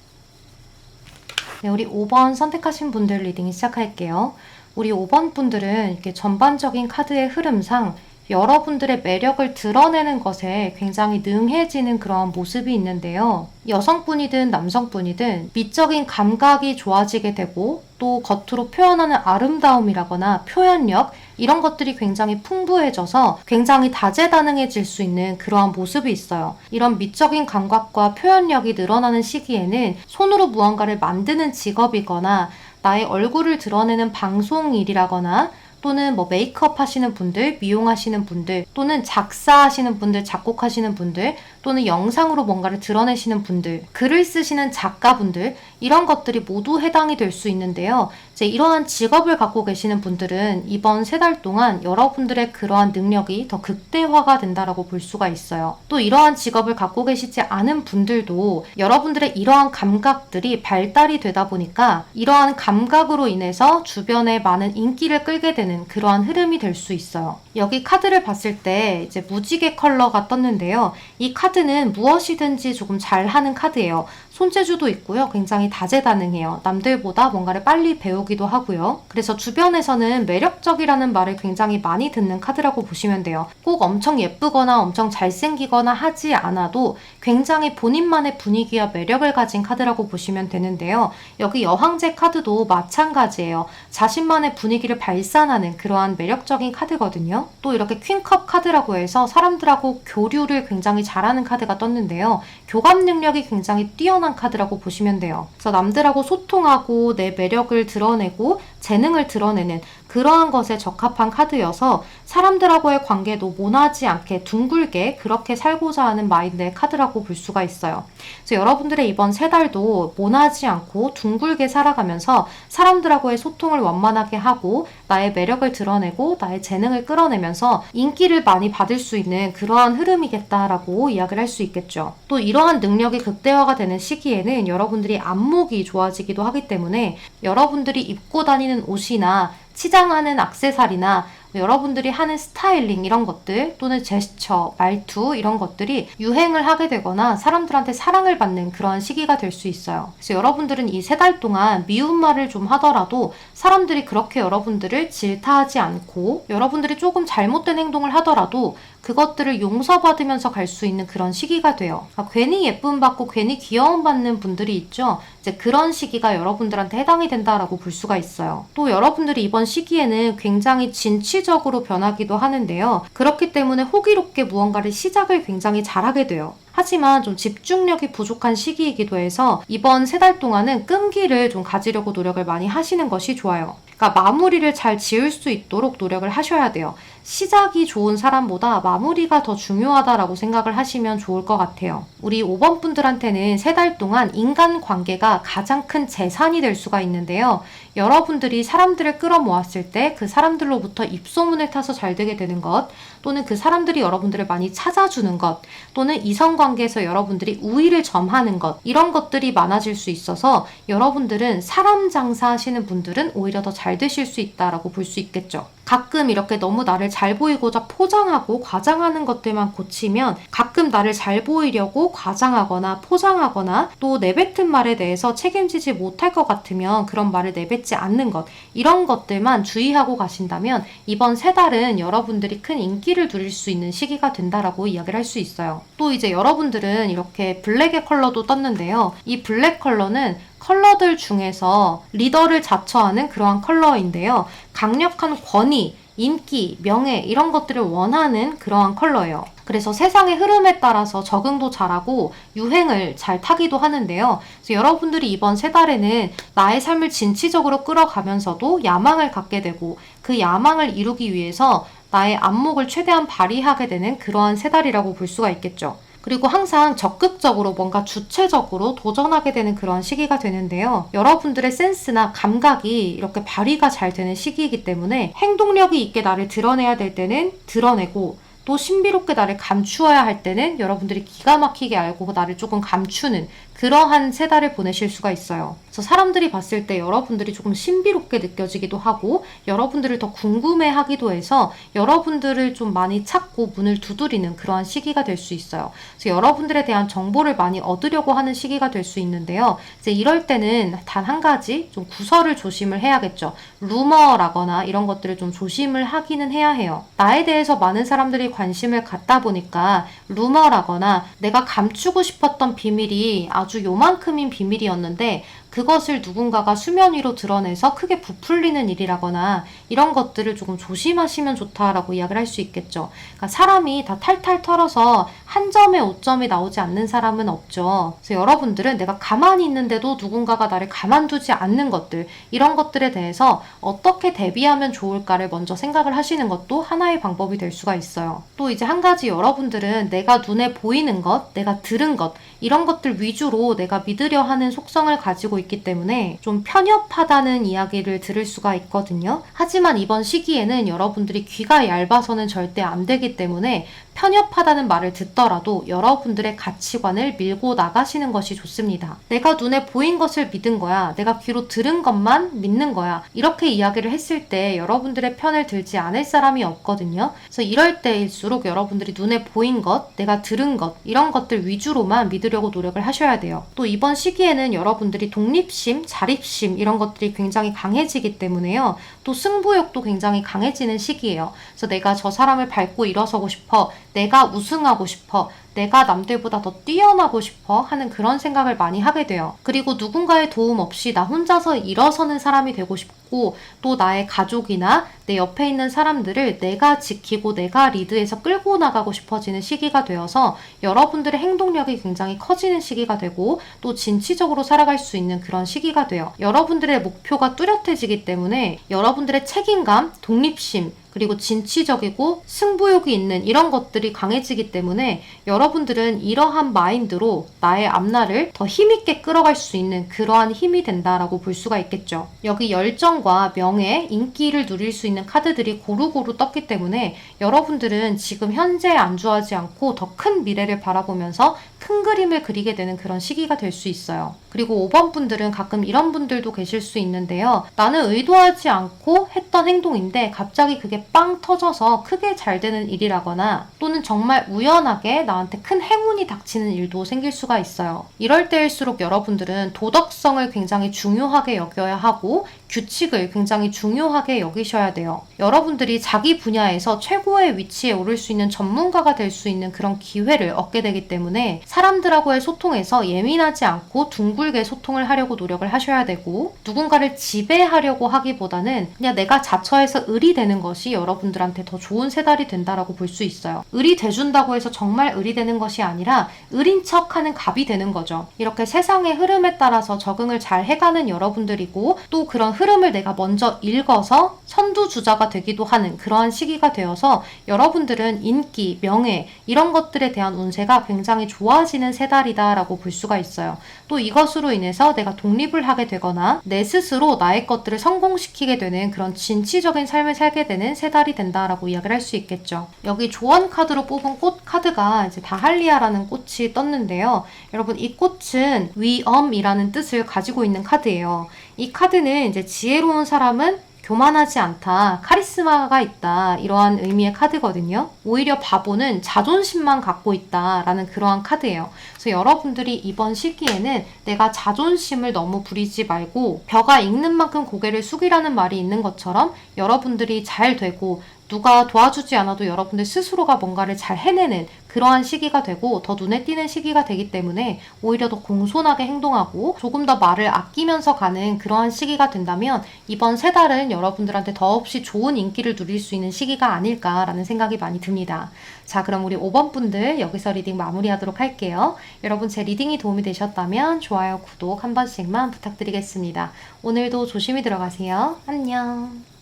네, 우리 5번 선택하신 분들 리딩 시작할게요. 우리 5번 분들은 이렇게 전반적인 카드의 흐름상 여러분들의 매력을 드러내는 것에 굉장히 능해지는 그런 모습이 있는데요. 여성분이든 남성분이든 미적인 감각이 좋아지게 되고 또 겉으로 표현하는 아름다움이라거나 표현력 이런 것들이 굉장히 풍부해져서 굉장히 다재다능해질 수 있는 그러한 모습이 있어요. 이런 미적인 감각과 표현력이 늘어나는 시기에는 손으로 무언가를 만드는 직업이거나 나의 얼굴을 드러내는 방송 일이라거나 또는 뭐 메이크업 하시는 분들, 미용하시는 분들, 또는 작사하시는 분들, 작곡하시는 분들, 또는 영상으로 뭔가를 드러내시는 분들, 글을 쓰시는 작가분들, 이런 것들이 모두 해당이 될 수 있는데요. 이제 이러한 직업을 갖고 계시는 분들은 이번 세 달 동안 여러분들의 그러한 능력이 더 극대화가 된다라고 볼 수가 있어요. 또 이러한 직업을 갖고 계시지 않은 분들도 여러분들의 이러한 감각들이 발달이 되다 보니까 이러한 감각으로 인해서 주변에 많은 인기를 끌게 되는 그러한 흐름이 될 수 있어요. 여기 카드를 봤을 때 이제 무지개 컬러가 떴는데요. 이 카드는 무엇이든지 조금 잘하는 카드예요. 손재주도 있고요. 굉장히 다재다능해요. 남들보다 뭔가를 빨리 배우기도 하고요. 그래서 주변에서는 매력적이라는 말을 굉장히 많이 듣는 카드라고 보시면 돼요. 꼭 엄청 예쁘거나 엄청 잘생기거나 하지 않아도 굉장히 본인만의 분위기와 매력을 가진 카드라고 보시면 되는데요. 여기 여황제 카드도 마찬가지예요. 자신만의 분위기를 발산하는 그러한 매력적인 카드거든요. 또 이렇게 퀸컵 카드라고 해서 사람들하고 교류를 굉장히 잘하는 카드가 떴는데요. 교감 능력이 굉장히 뛰어난 카드라고 보시면 돼요. 그래서 남들하고 소통하고 내 매력을 드러내고 재능을 드러내는 그러한 것에 적합한 카드여서 사람들하고의 관계도 모나지 않게 둥글게 그렇게 살고자 하는 마인드의 카드라고 볼 수가 있어요. 그래서 여러분들의 이번 세 달도 모나지 않고 둥글게 살아가면서 사람들하고의 소통을 원만하게 하고 나의 매력을 드러내고 나의 재능을 끌어내면서 인기를 많이 받을 수 있는 그러한 흐름이겠다라고 이야기를 할 수 있겠죠. 또 이러한 능력이 극대화가 되는 시기에는 여러분들이 안목이 좋아지기도 하기 때문에 여러분들이 입고 다니는 옷이나 치장하는 액세서리나 여러분들이 하는 스타일링 이런 것들 또는 제스처, 말투 이런 것들이 유행을 하게 되거나 사람들한테 사랑을 받는 그런 시기가 될 수 있어요. 그래서 여러분들은 이 세 달 동안 미운 말을 좀 하더라도 사람들이 그렇게 여러분들을 질타하지 않고 여러분들이 조금 잘못된 행동을 하더라도 그것들을 용서받으면서 갈 수 있는 그런 시기가 돼요. 괜히 예쁨 받고 괜히 귀여움 받는 분들이 있죠. 이제 그런 시기가 여러분들한테 해당이 된다라고 볼 수가 있어요. 또 여러분들이 이번 시기에는 굉장히 진취적으로 변하기도 하는데요. 그렇기 때문에 호기롭게 무언가를 시작을 굉장히 잘하게 돼요. 하지만 좀 집중력이 부족한 시기이기도 해서 이번 세 달 동안은 끈기를 좀 가지려고 노력을 많이 하시는 것이 좋아요. 그러니까 마무리를 잘 지을 수 있도록 노력을 하셔야 돼요. 시작이 좋은 사람보다 마무리가 더 중요하다라고 생각을 하시면 좋을 것 같아요. 우리 5번 분들한테는 세 달 동안 인간관계가 가장 큰 재산이 될 수가 있는데요. 여러분들이 사람들을 끌어모았을 때 그 사람들로부터 입소문을 타서 잘 되게 되는 것, 또는 그 사람들이 여러분들을 많이 찾아주는 것, 또는 이성관계에서 여러분들이 우위를 점하는 것, 이런 것들이 많아질 수 있어서 여러분들은 사람 장사하시는 분들은 오히려 더 잘 되실 수 있다라고 볼 수 있겠죠. 가끔 이렇게 너무 나를 잘 보이고자 포장하고 과장하는 것들만 고치면 가끔 나를 잘 보이려고 과장하거나 포장하거나 또 내뱉은 말에 대해서 책임지지 못할 것 같으면 그런 말을 내뱉지 않는 것, 이런 것들만 주의하고 가신다면 이번 세 달은 여러분들이 큰 인기를 누릴 수 있는 시기가 된다라고 이야기를 할 수 있어요. 또 이제 여러분들은 이렇게 블랙의 컬러도 떴는데요. 이 블랙 컬러는 컬러들 중에서 리더를 자처하는 그러한 컬러인데요. 강력한 권위, 인기, 명예 이런 것들을 원하는 그러한 컬러예요. 그래서 세상의 흐름에 따라서 적응도 잘하고 유행을 잘 타기도 하는데요. 그래서 여러분들이 이번 세 달에는 나의 삶을 진취적으로 끌어가면서도 야망을 갖게 되고 그 야망을 이루기 위해서 나의 안목을 최대한 발휘하게 되는 그러한 세 달이라고 볼 수가 있겠죠. 그리고 항상 적극적으로 뭔가 주체적으로 도전하게 되는 그런 시기가 되는데요. 여러분들의 센스나 감각이 이렇게 발휘가 잘 되는 시기이기 때문에 행동력이 있게 나를 드러내야 될 때는 드러내고 또 신비롭게 나를 감추어야 할 때는 여러분들이 기가 막히게 알고 나를 조금 감추는 그러한 세 달을 보내실 수가 있어요. 그래서 사람들이 봤을 때 여러분들이 조금 신비롭게 느껴지기도 하고 여러분들을 더 궁금해하기도 해서 여러분들을 좀 많이 찾고 문을 두드리는 그러한 시기가 될 수 있어요. 그래서 여러분들에 대한 정보를 많이 얻으려고 하는 시기가 될 수 있는데요. 이제 이럴 때는 단 한 가지 좀 구설을 조심을 해야겠죠. 루머라거나 이런 것들을 좀 조심을 하기는 해야 해요. 나에 대해서 많은 사람들이 관심을 갖다 보니까 루머라거나 내가 감추고 싶었던 비밀이 아주 요만큼인 비밀이었는데 그것을 누군가가 수면 위로 드러내서 크게 부풀리는 일이라거나 이런 것들을 조금 조심하시면 좋다라고 이야기를 할 수 있겠죠. 그러니까 사람이 다 탈탈 털어서 한 점에 5점이 나오지 않는 사람은 없죠. 그래서 여러분들은 내가 가만히 있는데도 누군가가 나를 가만두지 않는 것들, 이런 것들에 대해서 어떻게 대비하면 좋을까를 먼저 생각을 하시는 것도 하나의 방법이 될 수가 있어요. 또 이제 한 가지 여러분들은 내가 눈에 보이는 것, 내가 들은 것, 이런 것들 위주로 내가 믿으려 하는 속성을 가지고 있기 때문에 좀 편협하다는 이야기를 들을 수가 있거든요. 하지만 이번 시기에는 여러분들이 귀가 얇아서는 절대 안 되기 때문에 편협하다는 말을 듣더라도 여러분들의 가치관을 밀고 나가시는 것이 좋습니다. 내가 눈에 보인 것을 믿은 거야. 내가 귀로 들은 것만 믿는 거야. 이렇게 이야기를 했을 때 여러분들의 편을 들지 않을 사람이 없거든요. 그래서 이럴 때일수록 여러분들이 눈에 보인 것, 내가 들은 것, 이런 것들 위주로만 믿으려고 노력을 하셔야 돼요. 또 이번 시기에는 여러분들이 독립심, 자립심 이런 것들이 굉장히 강해지기 때문에요. 또 승부욕도 굉장히 강해지는 시기예요. 그래서 내가 저 사람을 밟고 일어서고 싶어. 내가 우승하고 싶어. 내가 남들보다 더 뛰어나고 싶어 하는 그런 생각을 많이 하게 돼요. 그리고 누군가의 도움 없이 나 혼자서 일어서는 사람이 되고 싶고 또 나의 가족이나 내 옆에 있는 사람들을 내가 지키고 내가 리드해서 끌고 나가고 싶어지는 시기가 되어서 여러분들의 행동력이 굉장히 커지는 시기가 되고 또 진취적으로 살아갈 수 있는 그런 시기가 돼요. 여러분들의 목표가 뚜렷해지기 때문에 여러분들의 책임감, 독립심, 그리고 진취적이고 승부욕이 있는 이런 것들이 강해지기 때문에 여러분들은 이러한 마인드로 나의 앞날을 더 힘있게 끌어갈 수 있는 그러한 힘이 된다라고 볼 수가 있겠죠. 여기 열정과 명예, 인기를 누릴 수 있는 카드들이 고루고루 떴기 때문에 여러분들은 지금 현재에 안주하지 않고 더 큰 미래를 바라보면서 큰 그림을 그리게 되는 그런 시기가 될 수 있어요. 그리고 5번 분들은 가끔 이런 분들도 계실 수 있는데요. 나는 의도하지 않고 했던 행동인데 갑자기 그게 빵 터져서 크게 잘 되는 일이라거나 또는 정말 우연하게 나한테 큰 행운이 닥치는 일도 생길 수가 있어요. 이럴 때일수록 여러분들은 도덕성을 굉장히 중요하게 여겨야 하고 규칙을 굉장히 중요하게 여기셔야 돼요. 여러분들이 자기 분야에서 최고의 위치에 오를 수 있는 전문가가 될 수 있는 그런 기회를 얻게 되기 때문에 사람들하고의 소통에서 예민하지 않고 둥글게 소통을 하려고 노력을 하셔야 되고 누군가를 지배하려고 하기보다는 그냥 내가 자처해서 을이 되는 것이 여러분들한테 더 좋은 세 달이 된다라고 볼 수 있어요. 을이 돼준다고 해서 정말 을이 되는 것이 아니라 을인 척하는 갑이 되는 거죠. 이렇게 세상의 흐름에 따라서 적응을 잘 해가는 여러분들이고 또 그런 흐름을 내가 먼저 읽어서 선두주자가 되기도 하는 그러한 시기가 되어서 여러분들은 인기, 명예 이런 것들에 대한 운세가 굉장히 좋아지는 세 달이다라고 볼 수가 있어요. 또 이것으로 인해서 내가 독립을 하게 되거나 내 스스로 나의 것들을 성공시키게 되는 그런 진취적인 삶을 살게 되는 세 달이 된다라고 이야기를 할 수 있겠죠. 여기 조언 카드로 뽑은 꽃 카드가 이제 다할리아라는 꽃이 떴는데요. 여러분 이 꽃은 위엄이라는 뜻을 가지고 있는 카드예요. 이 카드는 이제 지혜로운 사람은 교만하지 않다, 카리스마가 있다, 이러한 의미의 카드거든요. 오히려 바보는 자존심만 갖고 있다라는 그러한 카드예요. 그래서 여러분들이 이번 시기에는 내가 자존심을 너무 부리지 말고 벼가 익는 만큼 고개를 숙이라는 말이 있는 것처럼 여러분들이 잘 되고 누가 도와주지 않아도 여러분들 스스로가 뭔가를 잘 해내는 그러한 시기가 되고 더 눈에 띄는 시기가 되기 때문에 오히려 더 공손하게 행동하고 조금 더 말을 아끼면서 가는 그러한 시기가 된다면 이번 세 달은 여러분들한테 더없이 좋은 인기를 누릴 수 있는 시기가 아닐까라는 생각이 많이 듭니다. 자, 그럼 우리 5번 분들 여기서 리딩 마무리하도록 할게요. 여러분 제 리딩이 도움이 되셨다면 좋아요, 구독 한 번씩만 부탁드리겠습니다. 오늘도 조심히 들어가세요. 안녕.